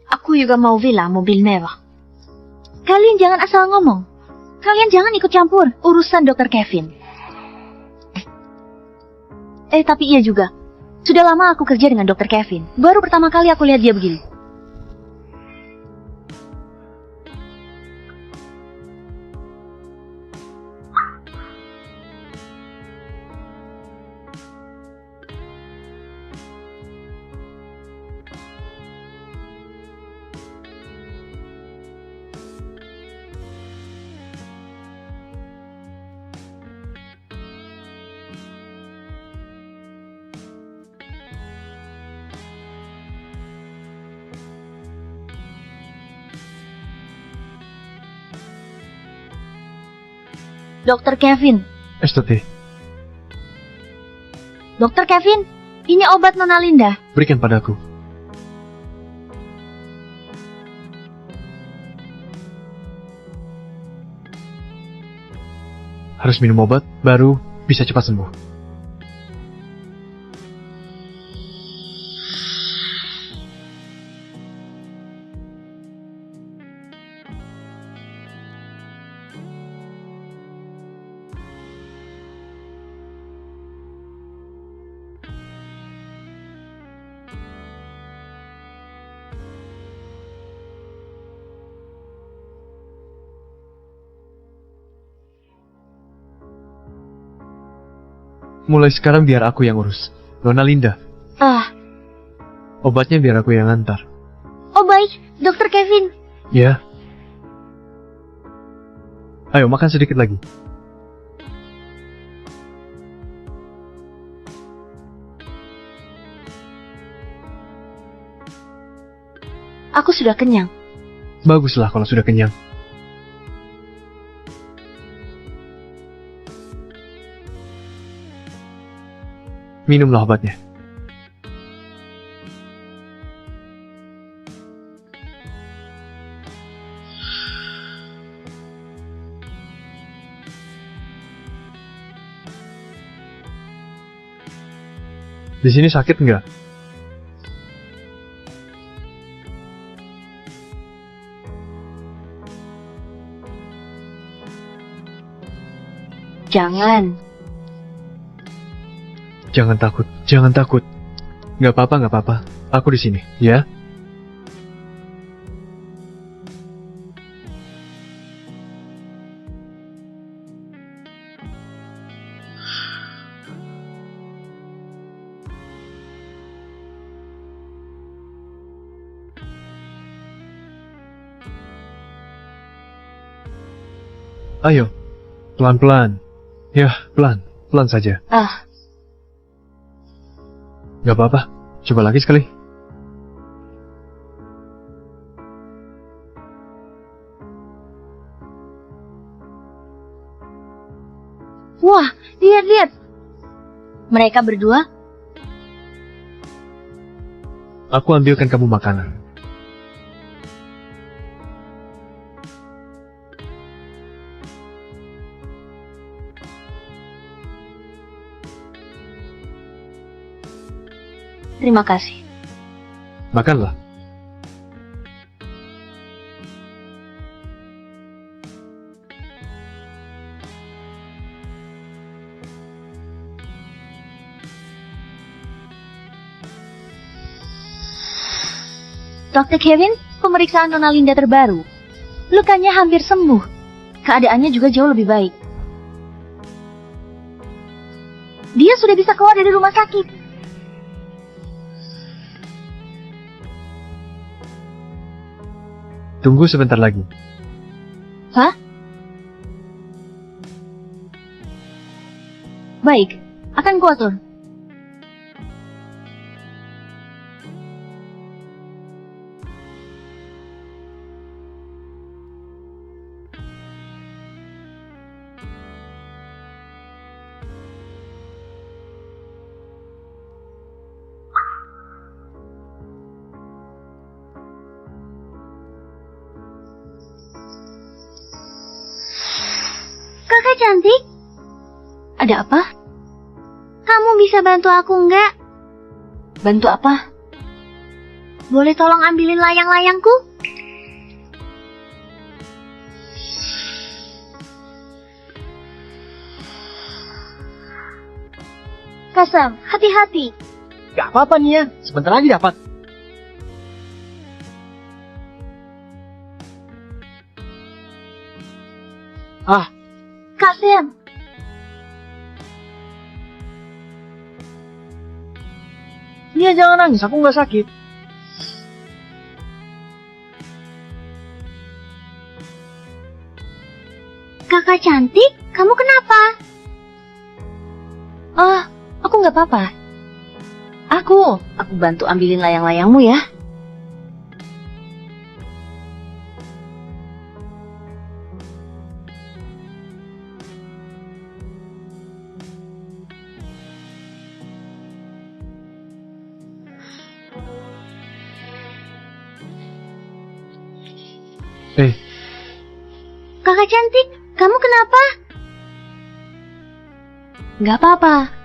aku juga mau villa mobil mewah. Kalian jangan asal ngomong. Kalian jangan ikut campur urusan Dokter Kevin. Tapi iya juga. Sudah lama aku kerja dengan Dokter Kevin. Baru pertama kali aku lihat dia begini. Dokter Kevin. Esto teh. Dokter Kevin, ini obat Nona Linda. Berikan padaku. Harus minum obat, baru bisa cepat sembuh. Mulai sekarang biar aku yang urus. Nona Linda, obatnya biar aku yang antar. Oh baik, Dokter Kevin. Ya. Ayo makan sedikit lagi. Aku sudah kenyang. Baguslah kalau sudah kenyang. Minumlah obatnya. Di sini sakit nggak? Jangan. Jangan takut, jangan takut. Nggak apa-apa, nggak apa-apa. Aku di sini, ya. Ayo, pelan-pelan. Ya, pelan, pelan saja. Gak apa-apa, coba lagi sekali. Wah, lihat-lihat. Mereka berdua. Aku ambilkan kamu makanan. Terima kasih. Makanlah. Dokter Kevin, pemeriksaan Nona Linda terbaru. Lukanya hampir sembuh. Keadaannya juga jauh lebih baik. Dia sudah bisa keluar dari rumah sakit. Tunggu sebentar lagi. Hah? Baik, akan kuatur. cantik. Ada apa? Kamu bisa bantu aku nggak? Bantu apa? Boleh tolong ambilin layang-layangku? Kasam, hati-hati. Gak apa-apa nih ya, sebentar lagi dapat. Kasem, Nia jangan nangis, aku nggak sakit. kakak cantik, kamu kenapa? Oh, aku nggak apa-apa. Aku bantu ambilin layang-layangmu ya. Eh, Kakak cantik, kamu kenapa? Nggak apa-apa.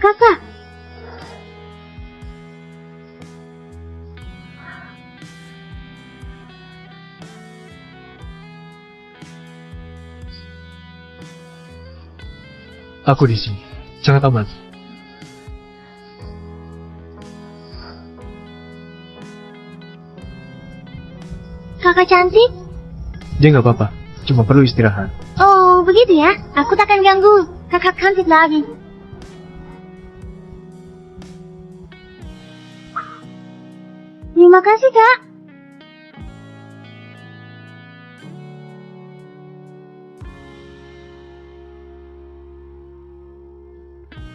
Kakak, aku di sini. Sangat aman. kakak cantik. Dia nggak apa-apa. Cuma perlu istirahat. Oh, begitu ya. Aku takkan ganggu. Kakak cantik lagi. Terima kasih, Kak.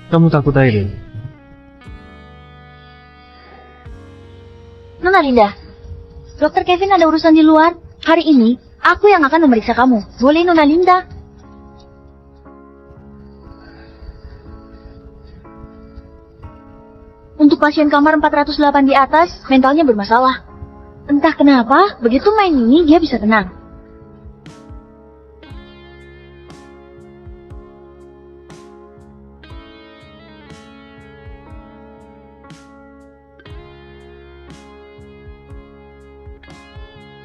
Kamu takut Aileen? Nona Linda, Dokter Kevin ada urusan di luar. Hari ini, aku yang akan memeriksa kamu. Boleh, Nona Linda? Untuk pasien kamar 408 di atas, mentalnya bermasalah. Entah kenapa, begitu main ini, dia bisa tenang.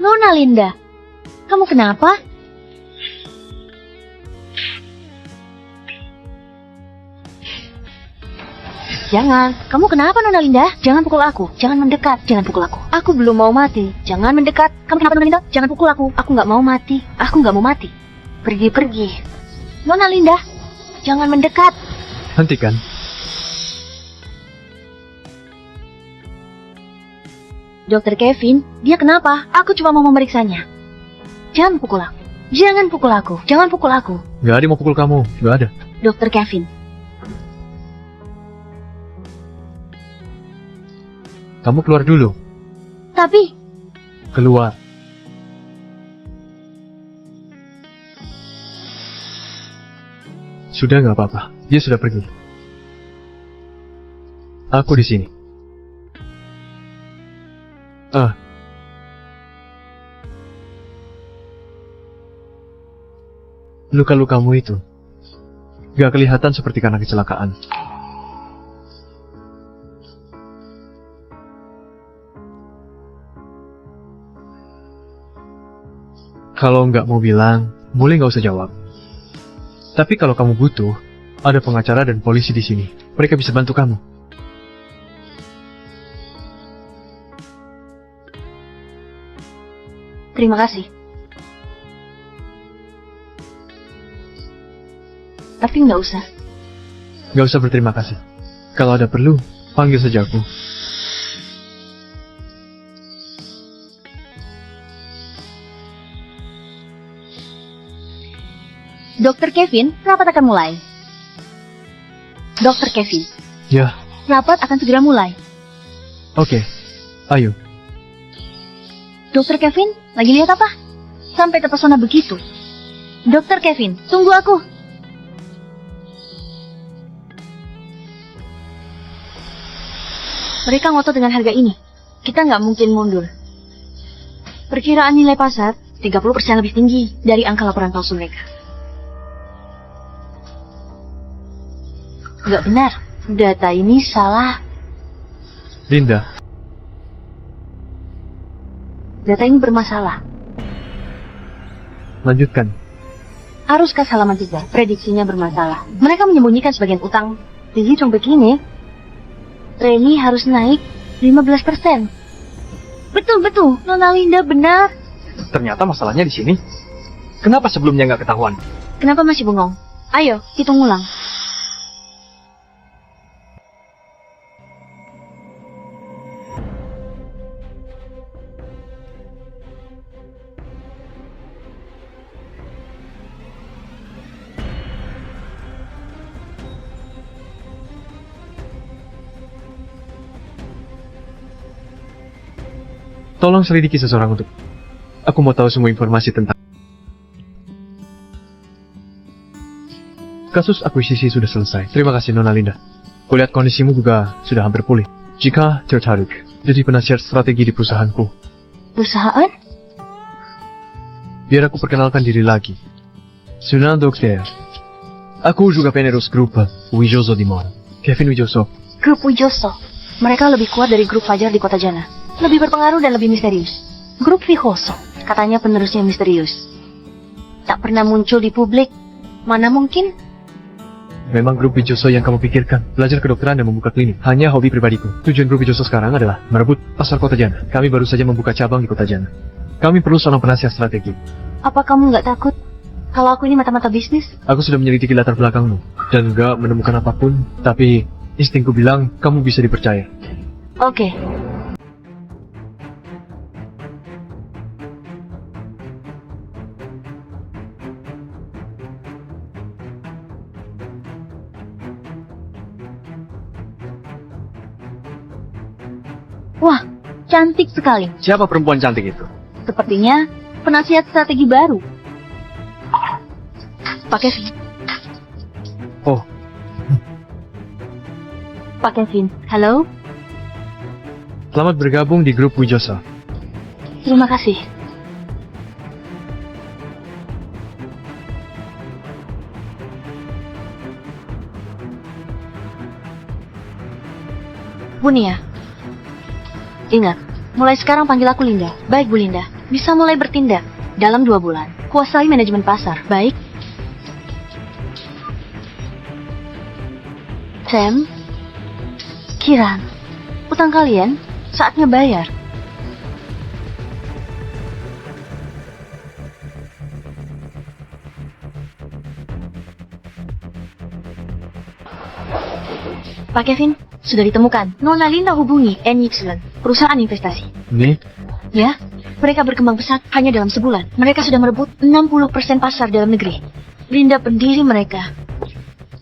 Nona Linda, kamu kenapa? Jangan, kamu kenapa Nona Linda? Jangan pukul aku, jangan mendekat, jangan pukul aku. Aku belum mau mati, jangan mendekat. Kamu kenapa Nona Linda? Jangan pukul aku nggak mau mati, aku nggak mau mati. Pergi. Nona Linda, jangan mendekat. Hentikan. Dokter Kevin, dia kenapa? Aku cuma mau memeriksanya. Jangan pukul aku. Jangan pukul aku. Jangan pukul aku. Nggak ada yang mau pukul kamu. Nggak ada. Dokter Kevin. Kamu keluar dulu. Tapi, Keluar. Sudah nggak apa-apa. Dia sudah pergi. Aku di sini. Luka-lukamu itu gak kelihatan seperti karena kecelakaan. Kalau nggak mau bilang, boleh nggak usah jawab. Tapi kalau kamu butuh, ada pengacara dan polisi di sini. Mereka bisa bantu kamu. terima kasih. Tapi nggak usah. Gak usah berterima kasih. Kalau ada perlu, panggil saja aku. Dokter Kevin, rapat akan mulai. Dokter Kevin, Ya, rapat akan segera mulai. oke. Ayo. Dokter Kevin, lagi lihat apa? Sampai terpesona begitu. Dokter Kevin, tunggu aku. Mereka ngotot dengan harga ini. Kita nggak mungkin mundur. Perkiraan nilai pasar 30% lebih tinggi dari angka laporan palsu mereka. Nggak benar. Data ini salah. Linda, Data ini bermasalah. lanjutkan. Arus kas halaman 3, prediksinya bermasalah. Mereka menyembunyikan sebagian utang. Dihitung begini, premi harus naik 15%. Betul, Nona Linda benar. Ternyata masalahnya di sini. Kenapa sebelumnya nggak ketahuan? Kenapa masih bengong? Ayo, hitung ulang. Tolong selidiki seseorang untuk... Aku mau tahu semua informasi tentang... Kasus akuisisi sudah selesai. Terima kasih, Nona Linda. Kulihat kondisimu juga sudah hampir pulih. Jika tertarik, jadi penasihat strategi di perusahaanku. Perusahaan? Biar aku perkenalkan diri lagi. Sunan Dokter. Aku juga penerus grup Wijoso di Mall. Kevin Wijoso. Grup Wijoso. Mereka lebih kuat dari grup Fajar di Kota Jana. Lebih berpengaruh dan lebih misterius. Grup Vihoso. Katanya penerusnya misterius. Tak pernah muncul di publik. Mana mungkin? Memang grup Wijoso yang kamu pikirkan. Belajar kedokteran dan membuka klinik. Hanya hobi pribadiku. Tujuan grup Wijoso sekarang adalah merebut pasar Kota Jana. Kami baru saja membuka cabang di Kota Jana. Kami perlu seorang penasihat strategi. Apa kamu nggak takut? Kalau aku ini mata-mata bisnis? Aku sudah menyelidiki latar belakangmu. Dan nggak menemukan apapun. Tapi instingku bilang kamu bisa dipercaya. Oke. Wah, cantik sekali. Siapa perempuan cantik itu? Sepertinya penasihat strategi baru. Pak Kevin. Oh, Pak Kevin, halo? selamat bergabung di grup Wijoso. Terima kasih. Bu Nia, ingat, mulai sekarang panggil aku Linda. Baik, Bu Linda. Bisa mulai bertindak dalam 2 bulan. Kuasai manajemen pasar. Baik. Sam, Kiran, utang kalian saatnya bayar. Pak Kevin, sudah ditemukan. Nona Linda hubungi NY, perusahaan investasi. Nih, Ya, mereka berkembang pesat hanya dalam sebulan. Mereka sudah merebut 60% pasar dalam negeri. Linda pendiri mereka.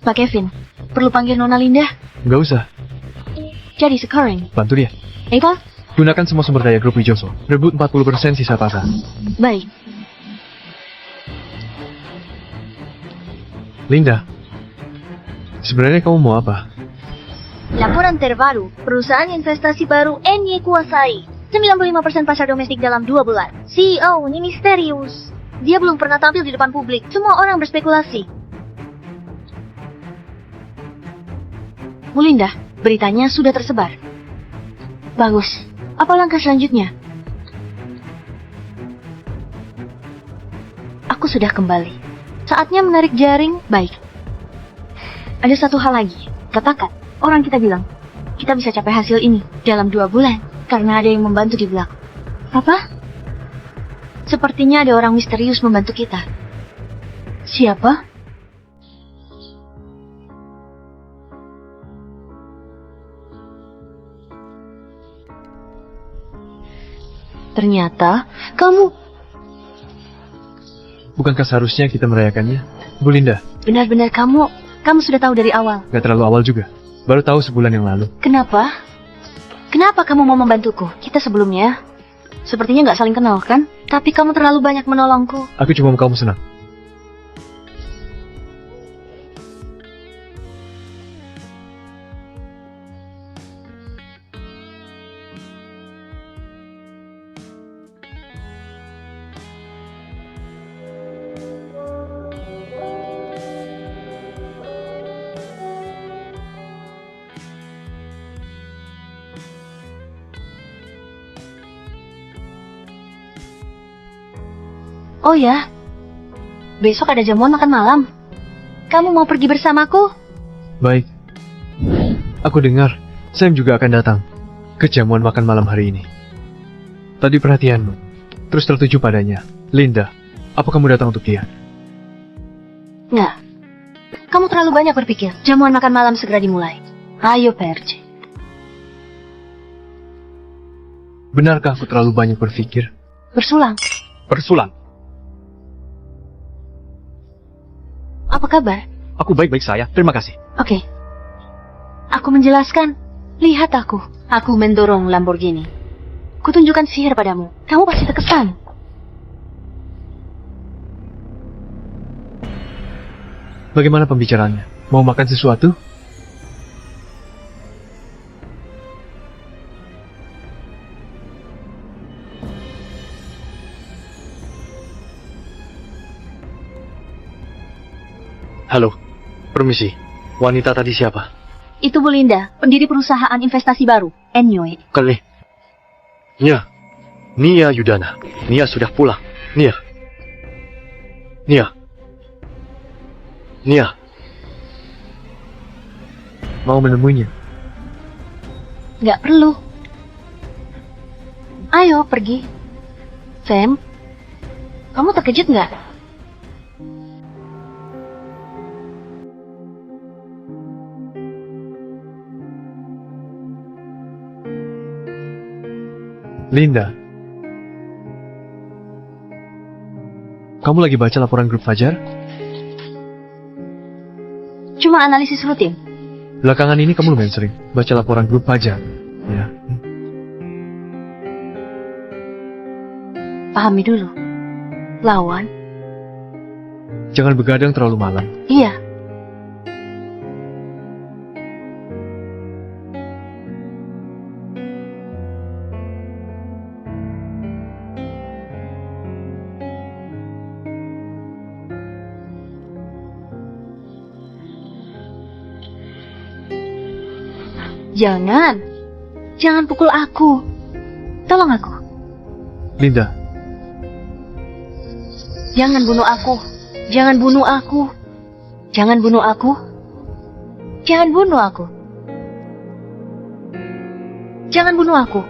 Pak Kevin, perlu panggil Nona Linda? nggak usah. Jadi sekarang, Bantu dia. Eva? Gunakan semua sumber daya grup Wijoso. Rebut 40% sisa pasar. Baik. Linda, sebenarnya kamu mau apa? Laporan terbaru, perusahaan investasi baru NY kuasai 95% pasar domestik dalam 2 bulan. CEO ini misterius. Dia belum pernah tampil di depan publik. Semua orang berspekulasi. Bu Linda, beritanya sudah tersebar. Bagus. Apa langkah selanjutnya? Aku sudah kembali. Saatnya menarik jaring. Baik. Ada satu hal lagi. Katakan. Orang kita bilang, kita bisa capai hasil ini dalam 2 bulan karena ada yang membantu di belakang. Apa? Sepertinya ada orang misterius membantu kita. Siapa? Ternyata kamu Bukankah seharusnya kita merayakannya? Bu Linda, benar-benar kamu sudah tahu dari awal. gak terlalu awal juga. Baru tahu sebulan yang lalu. Kenapa? Kenapa kamu mau membantuku? Kita sebelumnya sepertinya nggak saling kenal kan? Tapi kamu terlalu banyak menolongku. Aku cuma mau kamu senang. Oh ya, besok ada jamuan makan malam. Kamu mau pergi bersamaku? Baik. Aku dengar, Sam juga akan datang ke jamuan makan malam hari ini. Tadi perhatianmu terus tertuju padanya. Linda, apa kamu datang untuk dia? Nggak. Kamu terlalu banyak berpikir. Jamuan makan malam segera dimulai. Ayo, PRJ. Benarkah aku terlalu banyak berpikir? Bersulang. Bersulang. Apa kabar? Aku baik-baik saya, terima kasih. Oke. Aku menjelaskan. Lihat aku. Aku mendorong Lamborghini. Kutunjukkan sihir padamu. Kamu pasti terkesan. Bagaimana pembicaraannya? Mau makan sesuatu? Halo, permisi. Wanita tadi siapa? Itu Bu Linda, pendiri perusahaan investasi baru, Enyoy. Kali. Nia. Nia Yudana. Nia sudah pulang. Nia. Nia. Nia. Mau menemuinya? Nggak perlu. Ayo, pergi. Sam, kamu terkejut nggak? Linda. Kamu lagi baca laporan grup Fajar? Cuma analisis rutin. Belakangan ini kamu lumayan sering baca laporan grup Fajar. Ya. Pahami dulu. Lawan. Jangan begadang terlalu malam. Iya. Jangan. Jangan pukul aku. Tolong aku. Linda, Jangan bunuh aku. Jangan bunuh aku. Jangan bunuh aku. Jangan bunuh aku. Jangan bunuh aku.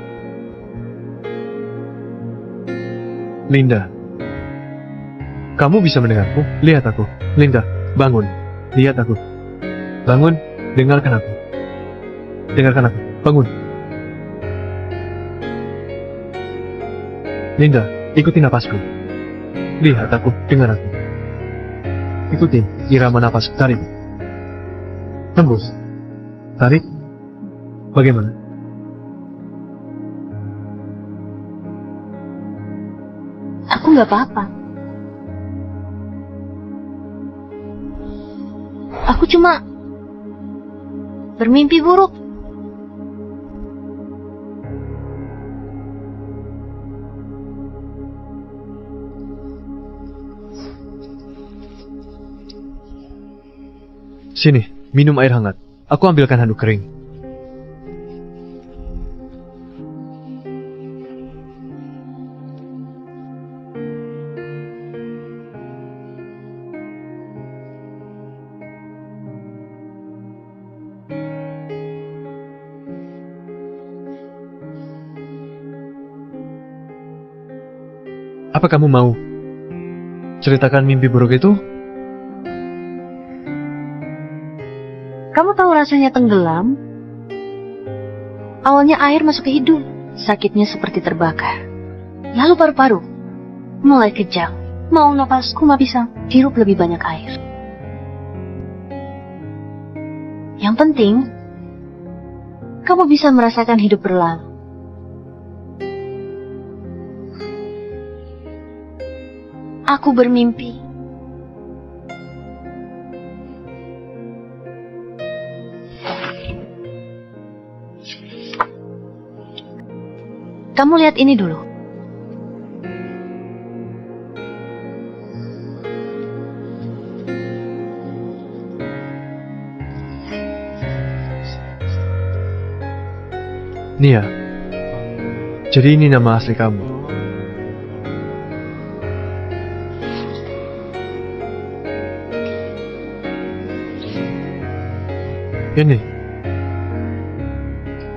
Linda. Kamu bisa mendengarku? Lihat aku. Linda, bangun. Lihat aku. Bangun, dengarkan aku. Dengarkan aku. Bangun. Linda, ikuti napasku. Lihat aku, dengar aku. Ikuti irama napas. Tarik. Tembus. Tarik. Bagaimana? Aku nggak apa-apa. Aku cuma bermimpi buruk. Sini, minum air hangat. Aku ambilkan handuk kering. Apa kamu mau ceritakan mimpi buruk itu? Kamu tahu rasanya tenggelam? Awalnya air masuk ke hidung. Sakitnya seperti terbakar. Lalu paru-paru mulai kejang. Mau napasku bisa hirup lebih banyak air. Yang penting, kamu bisa merasakan hidup berlalu. Aku bermimpi. Kamu lihat ini dulu. Nia, jadi ini nama asli kamu.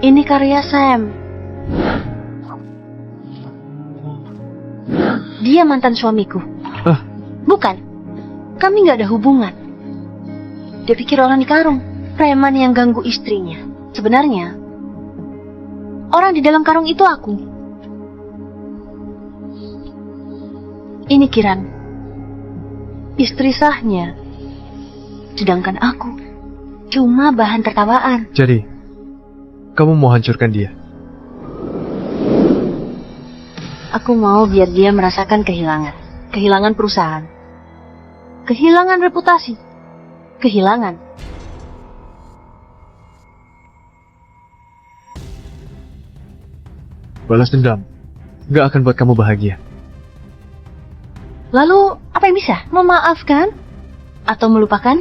Ini karya Sam. Dia mantan suamiku. Ah. Bukan. Kami nggak ada hubungan. Dia pikir orang di karung. Preman yang ganggu istrinya. Sebenarnya, orang di dalam karung itu aku. Ini Kiran. Istri sahnya. Sedangkan aku cuma bahan tertawaan. Jadi, kamu mau hancurkan dia? Aku mau biar dia merasakan kehilangan. Kehilangan perusahaan. Kehilangan reputasi. Kehilangan. Balas dendam gak akan buat kamu bahagia. Lalu, apa yang bisa? Memaafkan? Atau melupakan?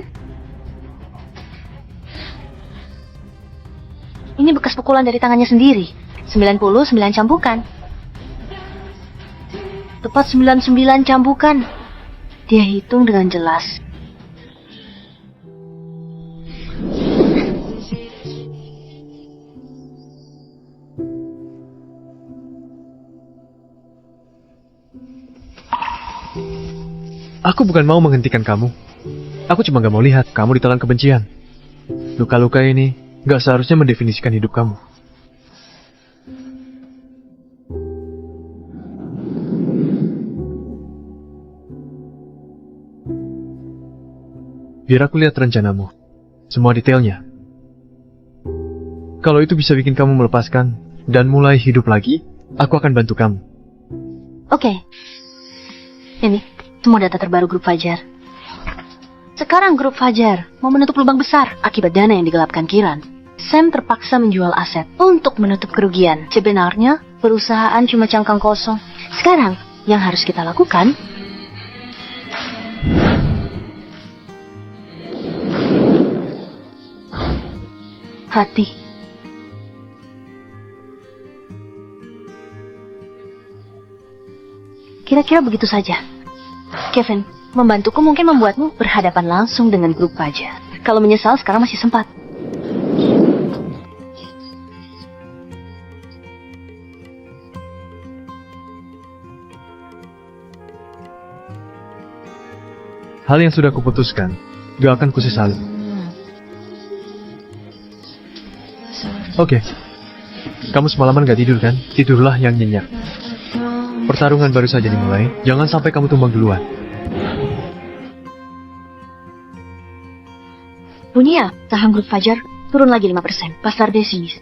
Ini bekas pukulan dari tangannya sendiri. 99 cambukan. Tepat 99 cambukan. Dia hitung dengan jelas. Aku bukan mau menghentikan kamu. Aku cuma gak mau lihat kamu ditelan kebencian. Luka-luka ini gak seharusnya mendefinisikan hidup kamu. Biar aku lihat rencanamu. Semua detailnya. Kalau itu bisa bikin kamu melepaskan dan mulai hidup lagi, aku akan bantu kamu. Oke. Ini, semua data terbaru grup Fajar. Sekarang grup Fajar mau menutup lubang besar akibat dana yang digelapkan Kiran. Sam terpaksa menjual aset untuk menutup kerugian. Sebenarnya, perusahaan cuma cangkang kosong. Sekarang, yang harus kita lakukan... hati. Kira-kira begitu saja. Kevin, membantuku mungkin membuatmu berhadapan langsung dengan grup Fajar. Kalau menyesal, sekarang masih sempat. Hal yang sudah kuputuskan, gak akan kusesali. Oke. Kamu semalaman gak tidur kan? Tidurlah yang nyenyak. Pertarungan baru saja dimulai, jangan sampai kamu tumbang duluan. Punya, saham grup Fajar turun lagi 5%. Pasar pesimis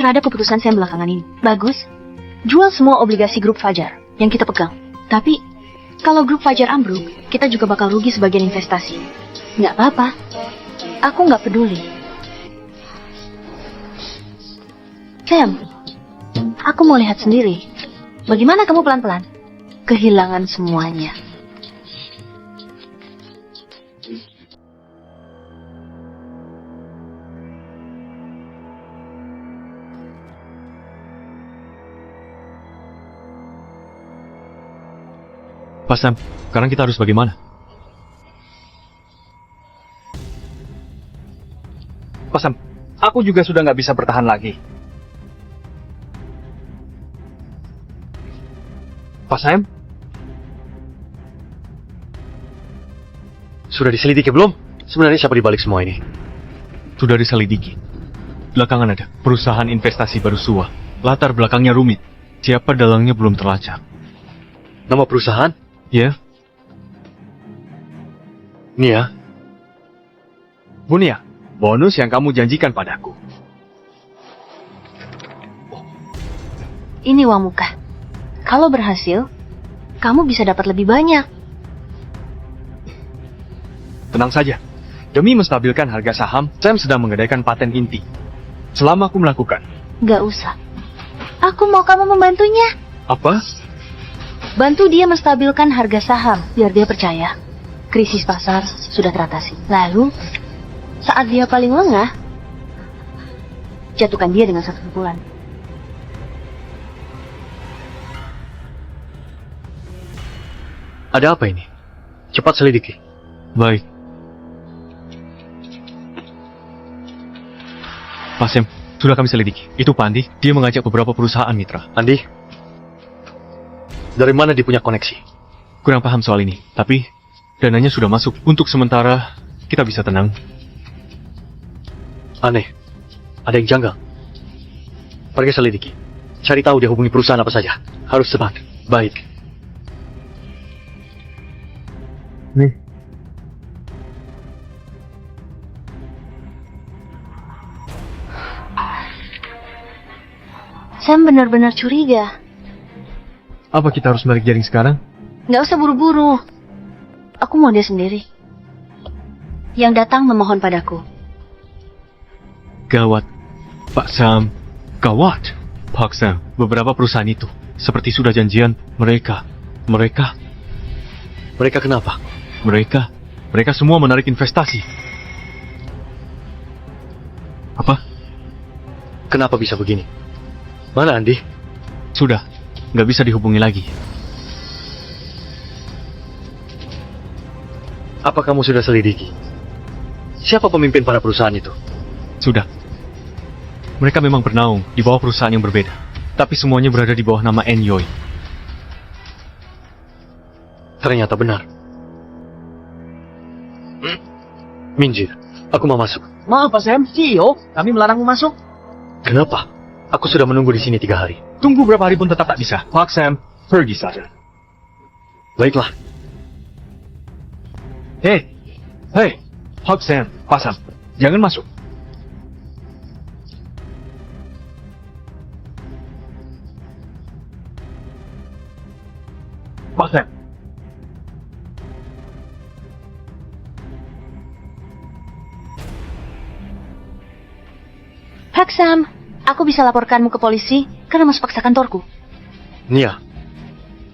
terhadap keputusan saya belakangan ini. Bagus, jual semua obligasi grup Fajar yang kita pegang. Tapi, kalau grup Fajar ambruk, kita juga bakal rugi sebagian investasi. Nggak apa-apa, aku nggak peduli. Sam, aku mau lihat sendiri. Bagaimana kamu pelan-pelan kehilangan semuanya? Pak Sam, sekarang kita harus bagaimana? Pak Sam, aku juga sudah nggak bisa bertahan lagi. Pak Sam? Sudah diselidiki belum? Sebenarnya siapa di balik semua ini? Sudah diselidiki. Belakangan ada perusahaan investasi baru SUA. Latar belakangnya rumit. Siapa dalangnya belum terlacak. Nama perusahaan? Ya, Nia. Bu Nia, bonus yang kamu janjikan padaku. Ini uang muka. Kalau berhasil, kamu bisa dapat lebih banyak. Tenang saja. Demi menstabilkan harga saham, Sam sedang menggadaikan paten inti. Selama aku melakukan. Gak usah. Aku mau kamu membantunya. Apa? Bantu dia menstabilkan harga saham, biar dia percaya krisis pasar sudah teratasi. Lalu, saat dia paling lengah, jatuhkan dia dengan satu pukulan. Ada apa ini? Cepat selidiki. Baik. Pak Sam, sudah kami selidiki. Itu Pak Andi, dia mengajak beberapa perusahaan mitra. Andi, dari mana dia punya koneksi? Kurang paham soal ini, tapi dananya sudah masuk. Untuk sementara, kita bisa tenang. Aneh, ada yang janggal. Pergi selidiki. Cari tahu dia hubungi perusahaan apa saja. Harus cepat. Baik. Nih. Sam benar-benar curiga. Apa kita harus balik jaring sekarang? Nggak usah buru-buru. Aku mau dia sendiri. Yang datang memohon padaku. Gawat. Pak Sam. Gawat. Pak Sam, beberapa perusahaan itu, seperti sudah janjian, mereka Mereka kenapa? mereka semua menarik investasi. Apa? Kenapa bisa begini? Mana Andi? Sudah, nggak bisa dihubungi lagi. Apa kamu sudah selidiki? Siapa pemimpin para perusahaan itu? Sudah. Mereka memang bernaung di bawah perusahaan yang berbeda, tapi semuanya berada di bawah nama Enyoy. Ternyata benar. Minjir, aku mau masuk. Maaf Pak Sam, CEO, kami melarangmu masuk. Kenapa? Aku sudah menunggu di sini 3 hari. Tunggu berapa hari pun tetap tak bisa. Pak Sam, pergi saja. Baiklah. Hei, Pak Sam, Pak Sam, jangan masuk. Pak Sam. Pak Sam, aku bisa laporkanmu ke polisi karena masuk paksa kantorku. Nia,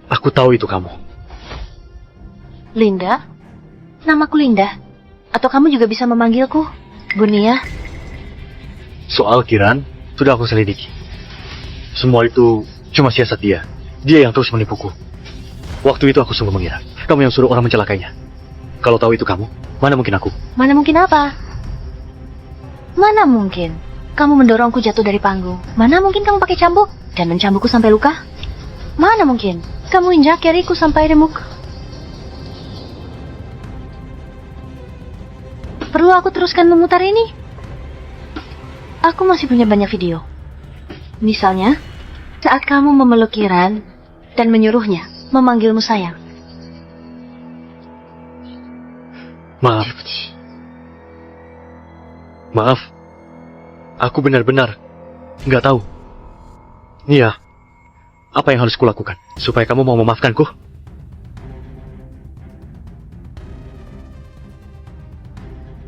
aku tahu itu kamu. Linda? Namaku Linda. Atau kamu juga bisa memanggilku Bunia? Soal Kiran, sudah aku selidiki. Semua itu cuma siasat dia. Dia yang terus menipuku. Waktu itu aku sungguh mengira kamu yang suruh orang mencelakainya. Kalau tahu itu kamu, mana mungkin aku? Mana mungkin apa? Mana mungkin kamu mendorongku jatuh dari panggung? Mana mungkin kamu pakai cambuk dan mencambukku sampai luka? Mana mungkin kamu injak kiriku sampai remuk? Perlu aku teruskan memutar ini? Aku masih punya banyak video. Misalnya, saat kamu memeluk Kiran dan menyuruhnya memanggilmu sayang. Maaf. Aku benar-benar nggak tahu. Nia, apa yang harus kulakukan supaya kamu mau memaafkanku?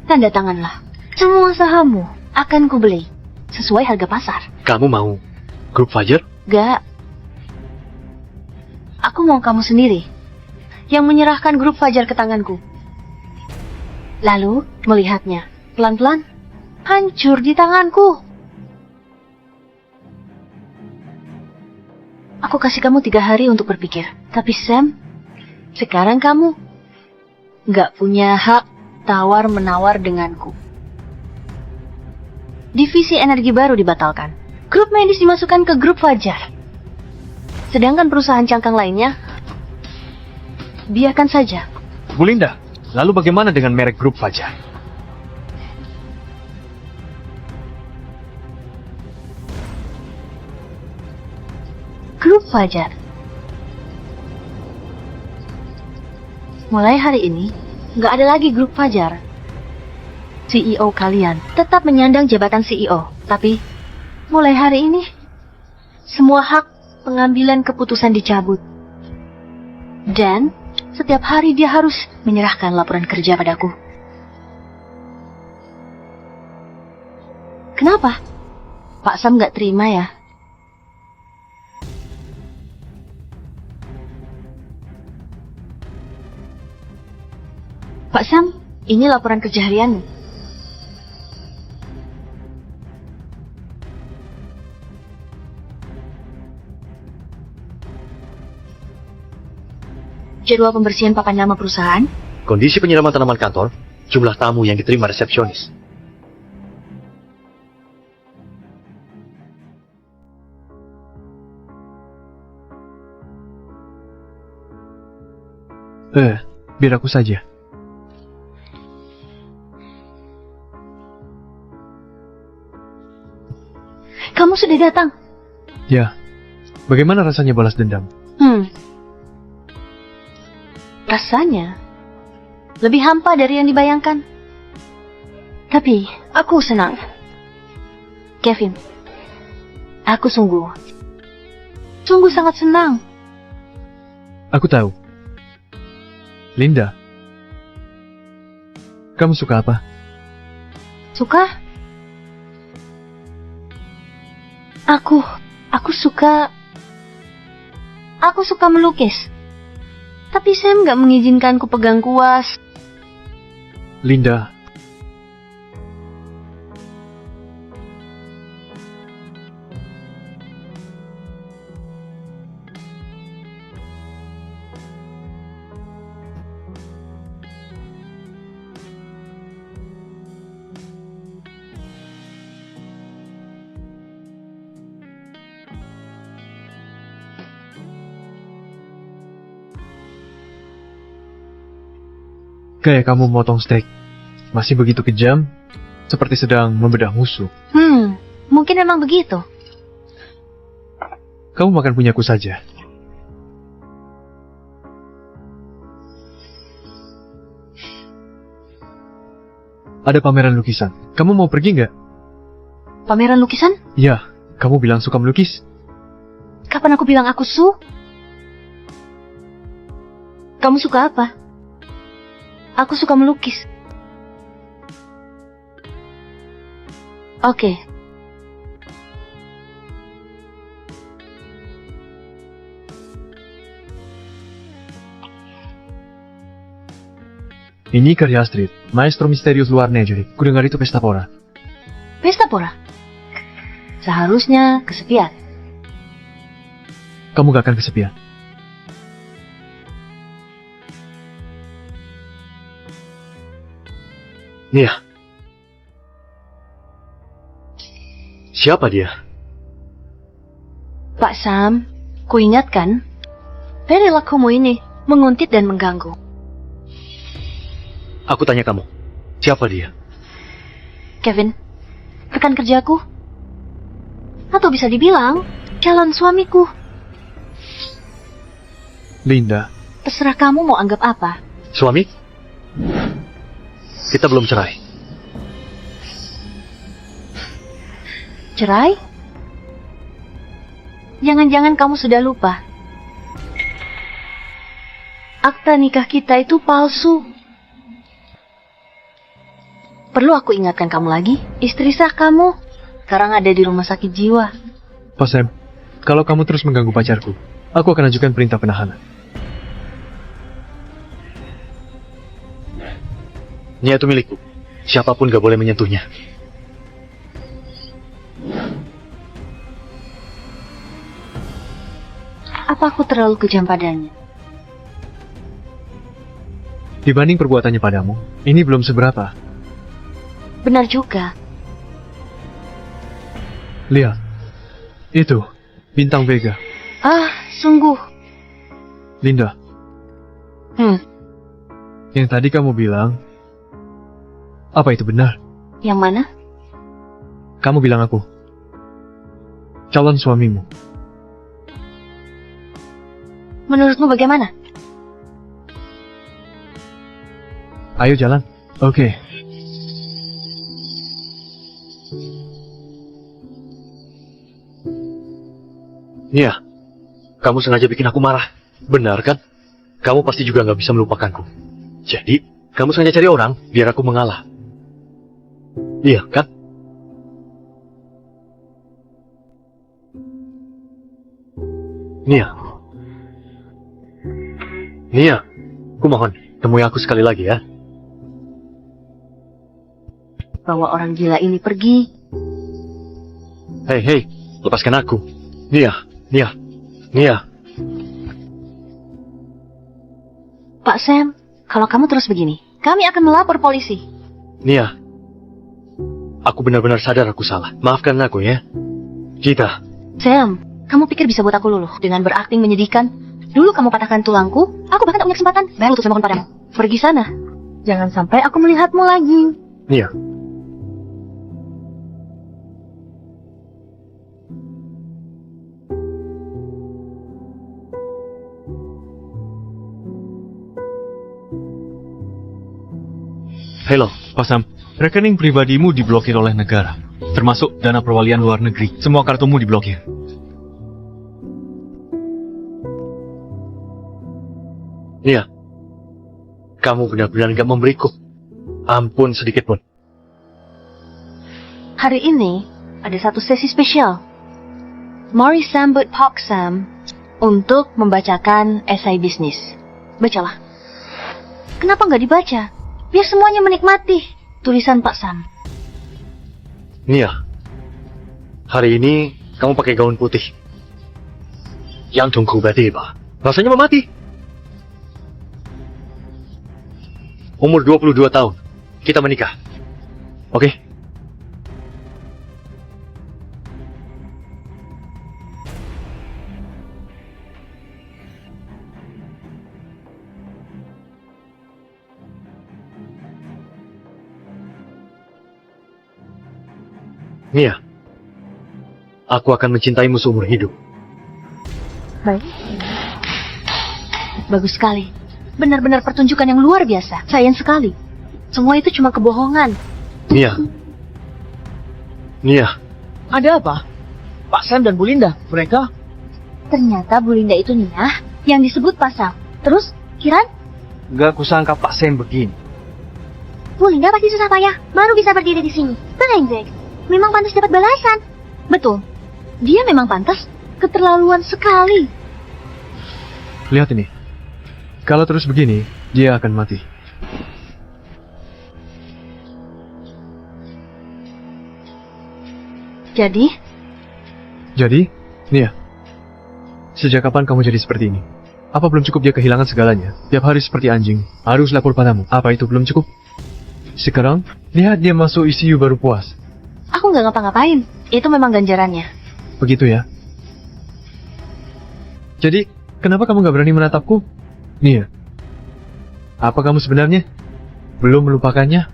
Tanda tanganlah. Semua sahammu akan kubeli sesuai harga pasar. Kamu mau grup Fajar? Gak. Aku mau kamu sendiri yang menyerahkan grup Fajar ke tanganku. Lalu melihatnya pelan-pelan hancur di tanganku. Aku kasih kamu 3 hari untuk berpikir. Tapi Sam, sekarang kamu gak punya hak tawar-menawar denganku. Divisi energi baru dibatalkan. Grup medis dimasukkan ke grup Fajar. Sedangkan perusahaan cangkang lainnya, biarkan saja. Bu Linda, lalu bagaimana dengan merek grup Fajar? Grup Fajar. Mulai hari ini, nggak ada lagi grup Fajar. CEO kalian tetap menyandang jabatan CEO, tapi mulai hari ini, semua hak pengambilan keputusan dicabut. Dan setiap hari dia harus menyerahkan laporan kerja padaku. Kenapa? Pak Sam nggak terima ya? Pak Sam, ini laporan kerja harianmu. Jadwal pembersihan papan nama perusahaan, Kondisi penyiraman tanaman kantor, jumlah tamu yang diterima resepsionis. Biar aku saja. kamu sudah datang. Ya, bagaimana rasanya balas dendam? Rasanya lebih hampa dari yang dibayangkan. Tapi aku senang. Kevin, aku sungguh sangat senang. Aku tahu. Linda, kamu suka apa? Suka? Aku suka melukis. Tapi Sam nggak mengizinkanku pegang kuas. Linda, kayak kamu motong steak. Masih begitu kejam, seperti sedang membedah musuh. Mungkin memang begitu. Kamu makan punyaku saja. Ada pameran lukisan. Kamu mau pergi nggak? Pameran lukisan? Ya, kamu bilang suka melukis. Kapan aku bilang aku Kamu suka apa? Aku suka melukis. Oke. Ini karya Astrid, maestro misterius luar negeri. Kudengar itu pesta pora. Pesta pora? Seharusnya kesepian. Kamu gak akan kesepian. Nia. Siapa dia? Pak Sam, ku ingatkan, perilakumu ini menguntit dan mengganggu. Aku tanya kamu, siapa dia? Kevin, rekan kerjaku. Atau bisa dibilang, calon suamiku. Linda, Terserah kamu mau anggap apa. Suami? Kita belum cerai. Cerai? Jangan-jangan kamu sudah lupa. Akta nikah kita itu palsu. Perlu aku ingatkan kamu lagi? Istri sah kamu sekarang ada di rumah sakit jiwa. Pak Sam, kalau kamu terus mengganggu pacarku, aku akan ajukan perintah penahanan. Nia itu milikku. Siapapun gak boleh menyentuhnya. Apa aku terlalu kejam padanya? Dibanding perbuatannya padamu, ini belum seberapa. Benar juga. Lihat, itu bintang Vega. Sungguh. Linda, yang tadi kamu bilang, apa itu benar? Yang mana? Kamu bilang aku calon suamimu. Menurutmu bagaimana? Ayo jalan. Oke. Nia, kamu sengaja bikin aku marah. Benar kan? Kamu pasti juga nggak bisa melupakanku. Jadi, kamu sengaja cari orang biar aku mengalah. Iya kan? Nia. Nia, aku mohon, temui aku sekali lagi ya. Bawa orang gila ini pergi. Hei, hei, lepaskan aku. Nia, Nia, Nia. Pak Sam, kalau kamu terus begini, kami akan melapor polisi. Nia, aku benar-benar sadar aku salah. Maafkan aku ya. Kita. Sam, kamu pikir bisa buat aku luluh dengan berakting menyedihkan? Dulu kamu patahkan tulangku, aku bahkan tak punya kesempatan bayar lutut mohon padamu. Pergi sana. Jangan sampai aku melihatmu lagi. Nia. Halo. Pak Sam, rekening pribadimu diblokir oleh negara. Termasuk dana perwalian luar negeri. Semua kartumu diblokir. Nia. Kamu benar-benar gak memberiku ampun sedikit pun. Hari ini ada satu sesi spesial. Mari sambut Pak Sam untuk membacakan esai bisnis. Bacalah. Kenapa nggak dibaca? Biar semuanya menikmati tulisan Pak Sam. Nia. Hari ini kamu pakai gaun putih. Yang tungku batiba. Rasanya mau mati. Umur 22 tahun. Kita menikah. Oke? Nia. Aku akan mencintaimu seumur hidup. Baik. Bagus sekali. Benar-benar pertunjukan yang luar biasa. Sayang sekali. Semua itu cuma kebohongan. Nia. Nia. Ada apa? Pak Sam dan Bu Linda, mereka? Ternyata Bu Linda itu Nia yang disebut Pak Sam. Terus, Kiran? Gak kusangka Pak Sam begini. Bu Linda pasti susah payah, baru bisa berdiri di sini. Brengsek. Memang pantas dapat balasan. Betul. Dia memang pantas. Keterlaluan sekali. Lihat ini. Kalau terus begini, dia akan mati. Jadi, Nia. Sejak kapan kamu jadi seperti ini? Apa belum cukup dia kehilangan segalanya? Tiap hari seperti anjing, harus lapor padamu. Apa itu belum cukup? Sekarang, lihat dia masuk ICU baru puas. aku nggak ngapa-ngapain. Itu memang ganjarannya. Begitu ya? Jadi, kenapa kamu gak berani menatapku? Nia, apa kamu sebenarnya belum melupakannya?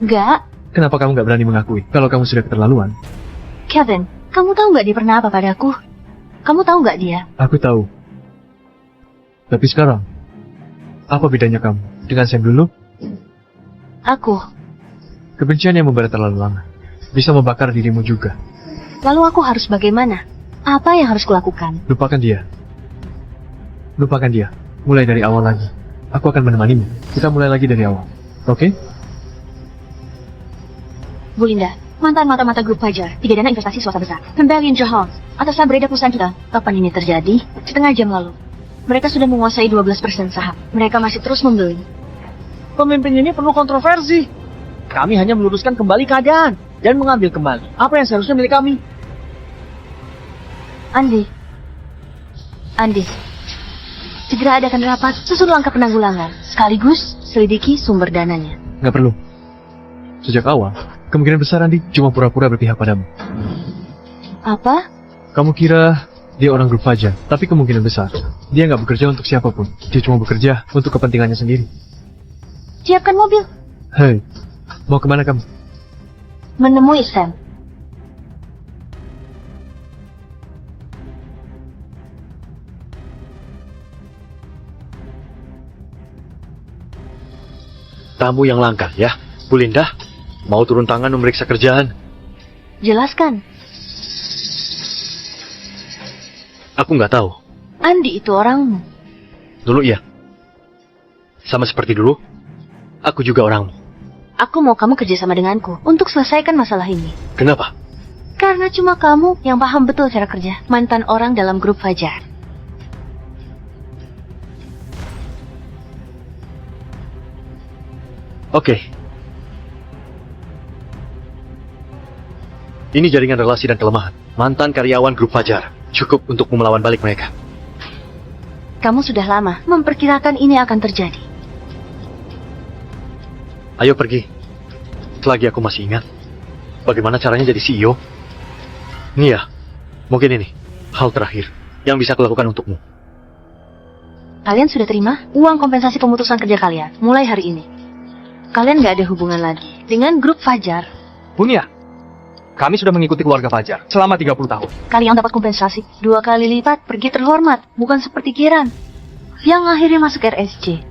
Nggak. Kenapa kamu gak berani mengakui kalau kamu sudah keterlaluan? Kevin, kamu tahu nggak dia pernah apa padaku? Kamu tahu nggak dia? Aku tahu. Tapi sekarang, apa bedanya kamu dengan Sam dulu? Aku. Kebencian yang membara terlalu lama bisa membakar dirimu juga. Lalu aku harus bagaimana? Apa yang harus kulakukan? Lupakan dia. Lupakan dia. Mulai dari awal lagi. Aku akan menemanimu. Kita mulai lagi dari awal. Oke? Bu Linda, mantan mata-mata grup Fajar, 3 dana investasi swasta besar, Pembelian Jahan, atasan beredar perusahaan kita. Kapan ini terjadi? Setengah jam lalu. Mereka sudah menguasai 12% saham. Mereka masih terus membeli. Pemimpin ini penuh kontroversi. Kami hanya meluruskan kembali keadaan dan mengambil kembali apa yang seharusnya milik kami. Andi, segera adakan rapat, susun langkah penanggulangan, sekaligus selidiki sumber dananya. Nggak perlu. Sejak awal, kemungkinan besar Andi cuma pura-pura berpihak padamu. Apa? Kamu kira dia orang grup Fajar, tapi kemungkinan besar dia nggak bekerja untuk siapapun. Dia cuma bekerja untuk kepentingannya sendiri. Siapkan mobil. Hei, mau kemana kamu? Menemui Sam. tamu yang langka, ya. Bu Linda, mau turun tangan memeriksa kerjaan? Jelaskan. Aku nggak tahu. Andi itu orangmu. Dulu iya. Sama seperti dulu, aku juga orangmu. Aku mau kamu kerjasama denganku untuk selesaikan masalah ini. Kenapa? Karena cuma kamu yang paham betul cara kerja mantan orang dalam grup Fajar. Oke. Ini jaringan relasi dan kelemahan. Mantan karyawan grup Fajar. Cukup untuk melawan balik mereka. Kamu sudah lama memperkirakan ini akan terjadi. Ayo pergi. Selagi aku masih ingat. Bagaimana caranya jadi CEO? Nia, mungkin ini hal terakhir yang bisa kulakukan untukmu. Kalian sudah terima uang kompensasi pemutusan kerja kalian mulai hari ini. Kalian gak ada hubungan lagi dengan grup Fajar. Bunia, kami sudah mengikuti keluarga Fajar selama 30 tahun. Kalian dapat kompensasi 2 kali lipat pergi terhormat, bukan seperti Kiran yang akhirnya masuk RSC.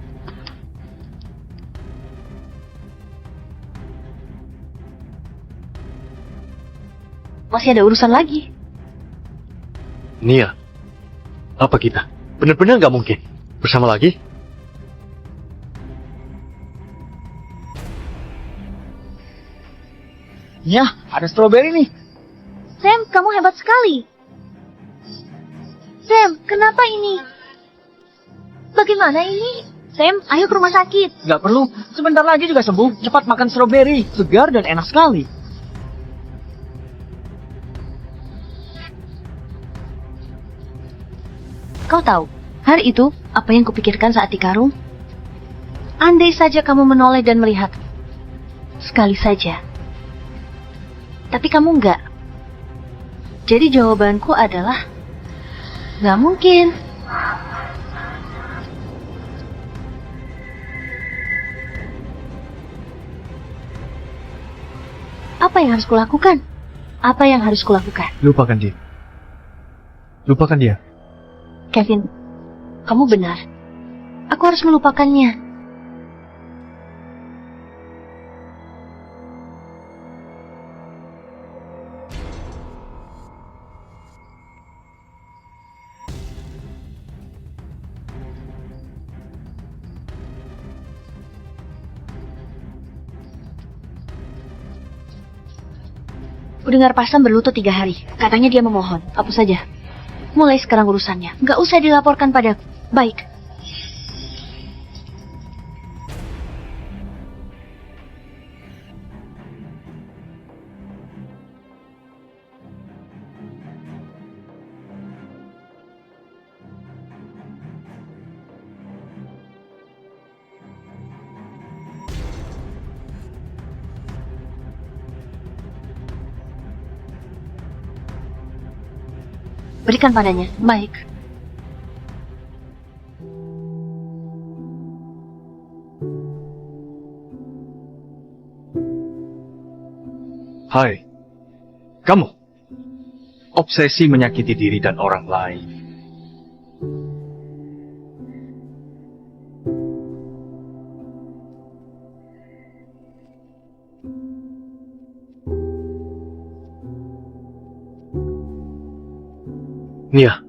Masih ada urusan lagi. Nia, apa kita benar-benar nggak mungkin bersama lagi? Ya, ada stroberi nih. Sam, kamu hebat sekali. Sam, kenapa ini? Bagaimana ini? Sam, ayo ke rumah sakit. Nggak perlu, sebentar lagi juga sembuh. Cepat makan stroberi, segar dan enak sekali. Kau tahu, hari itu apa yang kupikirkan saat di karung? Andai saja kamu menoleh dan melihat. Sekali saja. Tapi kamu enggak. Jadi jawabanku adalah nggak mungkin. Apa yang harus kulakukan? Apa yang harus kulakukan? Lupakan dia. Lupakan dia. Kevin, kamu benar. Aku harus melupakannya. Kudengar Pasam berlutut 3 hari. Katanya dia memohon. Hapus saja. Mulai sekarang urusannya. Nggak usah dilaporkan padaku. Baik. Berikan padanya. Baik. Hai. Kamu. Obsesi menyakiti diri dan orang lain. Nia,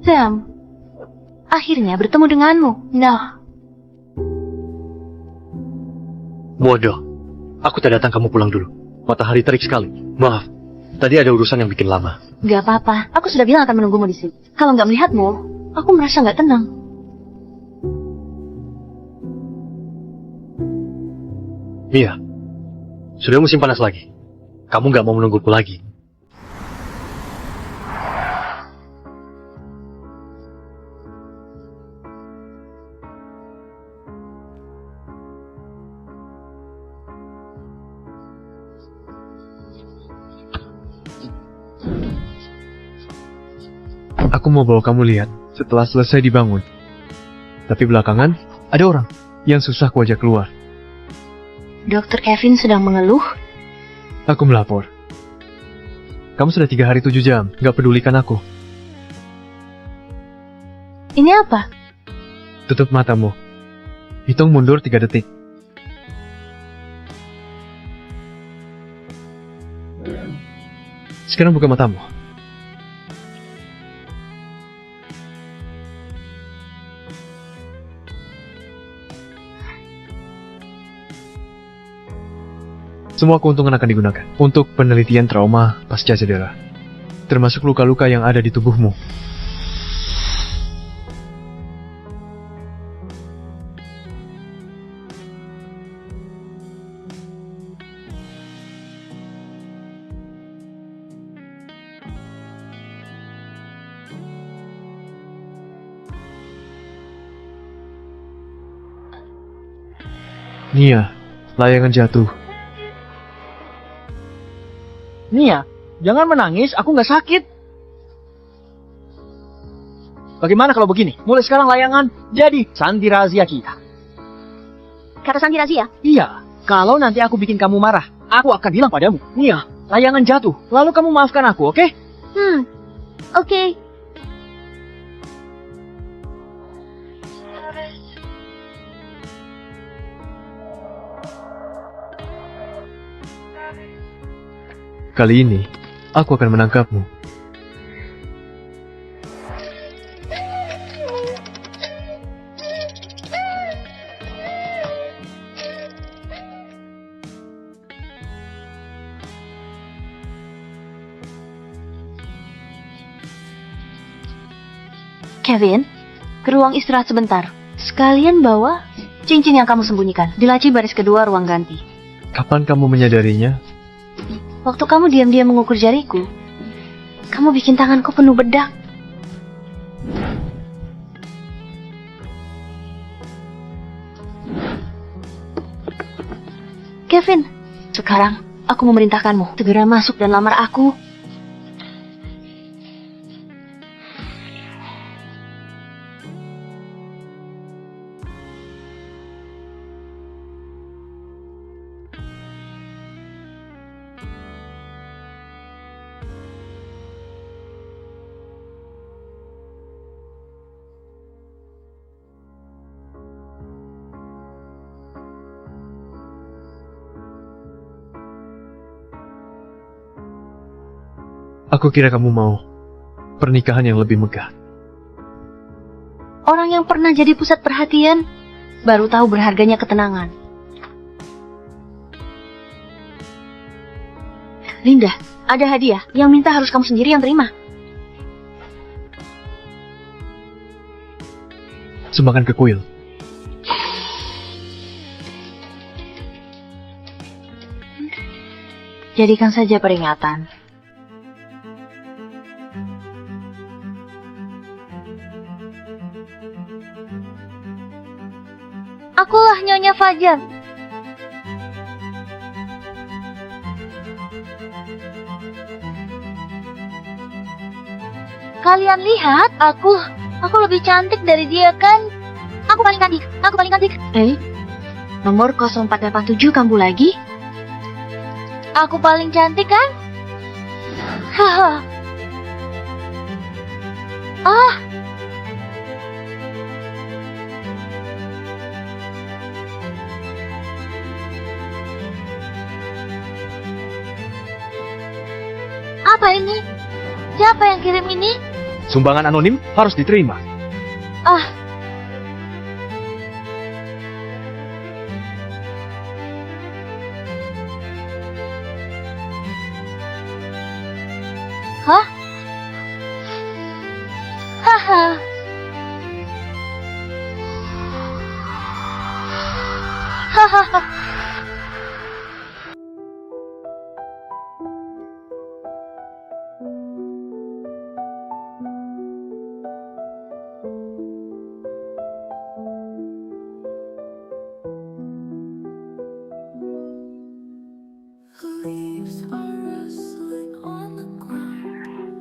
Sam, akhirnya bertemu denganmu. Nah, bodoh. Aku tak datang kamu pulang dulu. Matahari terik sekali. Maaf, tadi ada urusan yang bikin lama. nggak apa-apa. Aku sudah bilang akan menunggumu di sini. Kalau nggak melihatmu, aku merasa nggak tenang. Nia, sudah musim panas lagi. Kamu nggak mau menungguku lagi. Aku mau bawa kamu lihat setelah selesai dibangun. Tapi belakangan, ada orang yang susah ku ajak keluar. Dokter Kevin sedang mengeluh. Aku melapor. Kamu sudah 3 hari 7 jam, gak pedulikan aku. Ini apa? Tutup matamu. Hitung mundur 3 detik. Sekarang buka matamu. Semua keuntungan akan digunakan untuk penelitian trauma pasca cedera, termasuk luka-luka yang ada di tubuhmu. Nia, layangan jatuh. Nia, jangan menangis, aku nggak sakit. Bagaimana kalau begini? Mulai sekarang layangan jadi sandi rahasia kita. Kata Sandi Razia? Iya, kalau nanti aku bikin kamu marah, aku akan bilang padamu. Nia, layangan jatuh, lalu kamu maafkan aku, oke? Oke. Kali ini, aku akan menangkapmu. Kevin, ke ruang istirahat sebentar. Sekalian bawa cincin yang kamu sembunyikan di laci baris kedua ruang ganti. Kapan kamu menyadarinya? Waktu kamu diam-diam mengukur jariku, kamu bikin tanganku penuh bedak. Kevin, sekarang aku memerintahkanmu segera masuk dan lamar aku. Aku kira kamu mau pernikahan yang lebih megah. Orang yang pernah jadi pusat perhatian baru tahu berharganya ketenangan. Linda, ada hadiah yang minta harus kamu sendiri yang terima. Sumbangkan ke kuil. Jadikan saja peringatan. Akulah Nyonya Fajar. Kalian lihat, aku lebih cantik dari dia kan? Aku paling cantik. Nomor 0487 kambuh lagi? Aku paling cantik kan? Haha. Ah. Apa ini? Siapa yang kirim ini? Sumbangan anonim harus diterima. Ah. Hah? Haha. Hahaha. Leaves are rustling on the ground.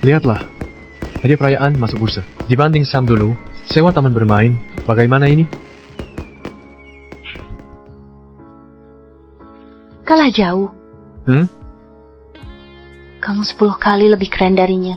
Lihatlah, hadiah perayaan masuk bursa. Dibanding saham dulu, sewa taman bermain, bagaimana ini? Kalah jauh. Hmm? Kamu 10 kali lebih keren darinya.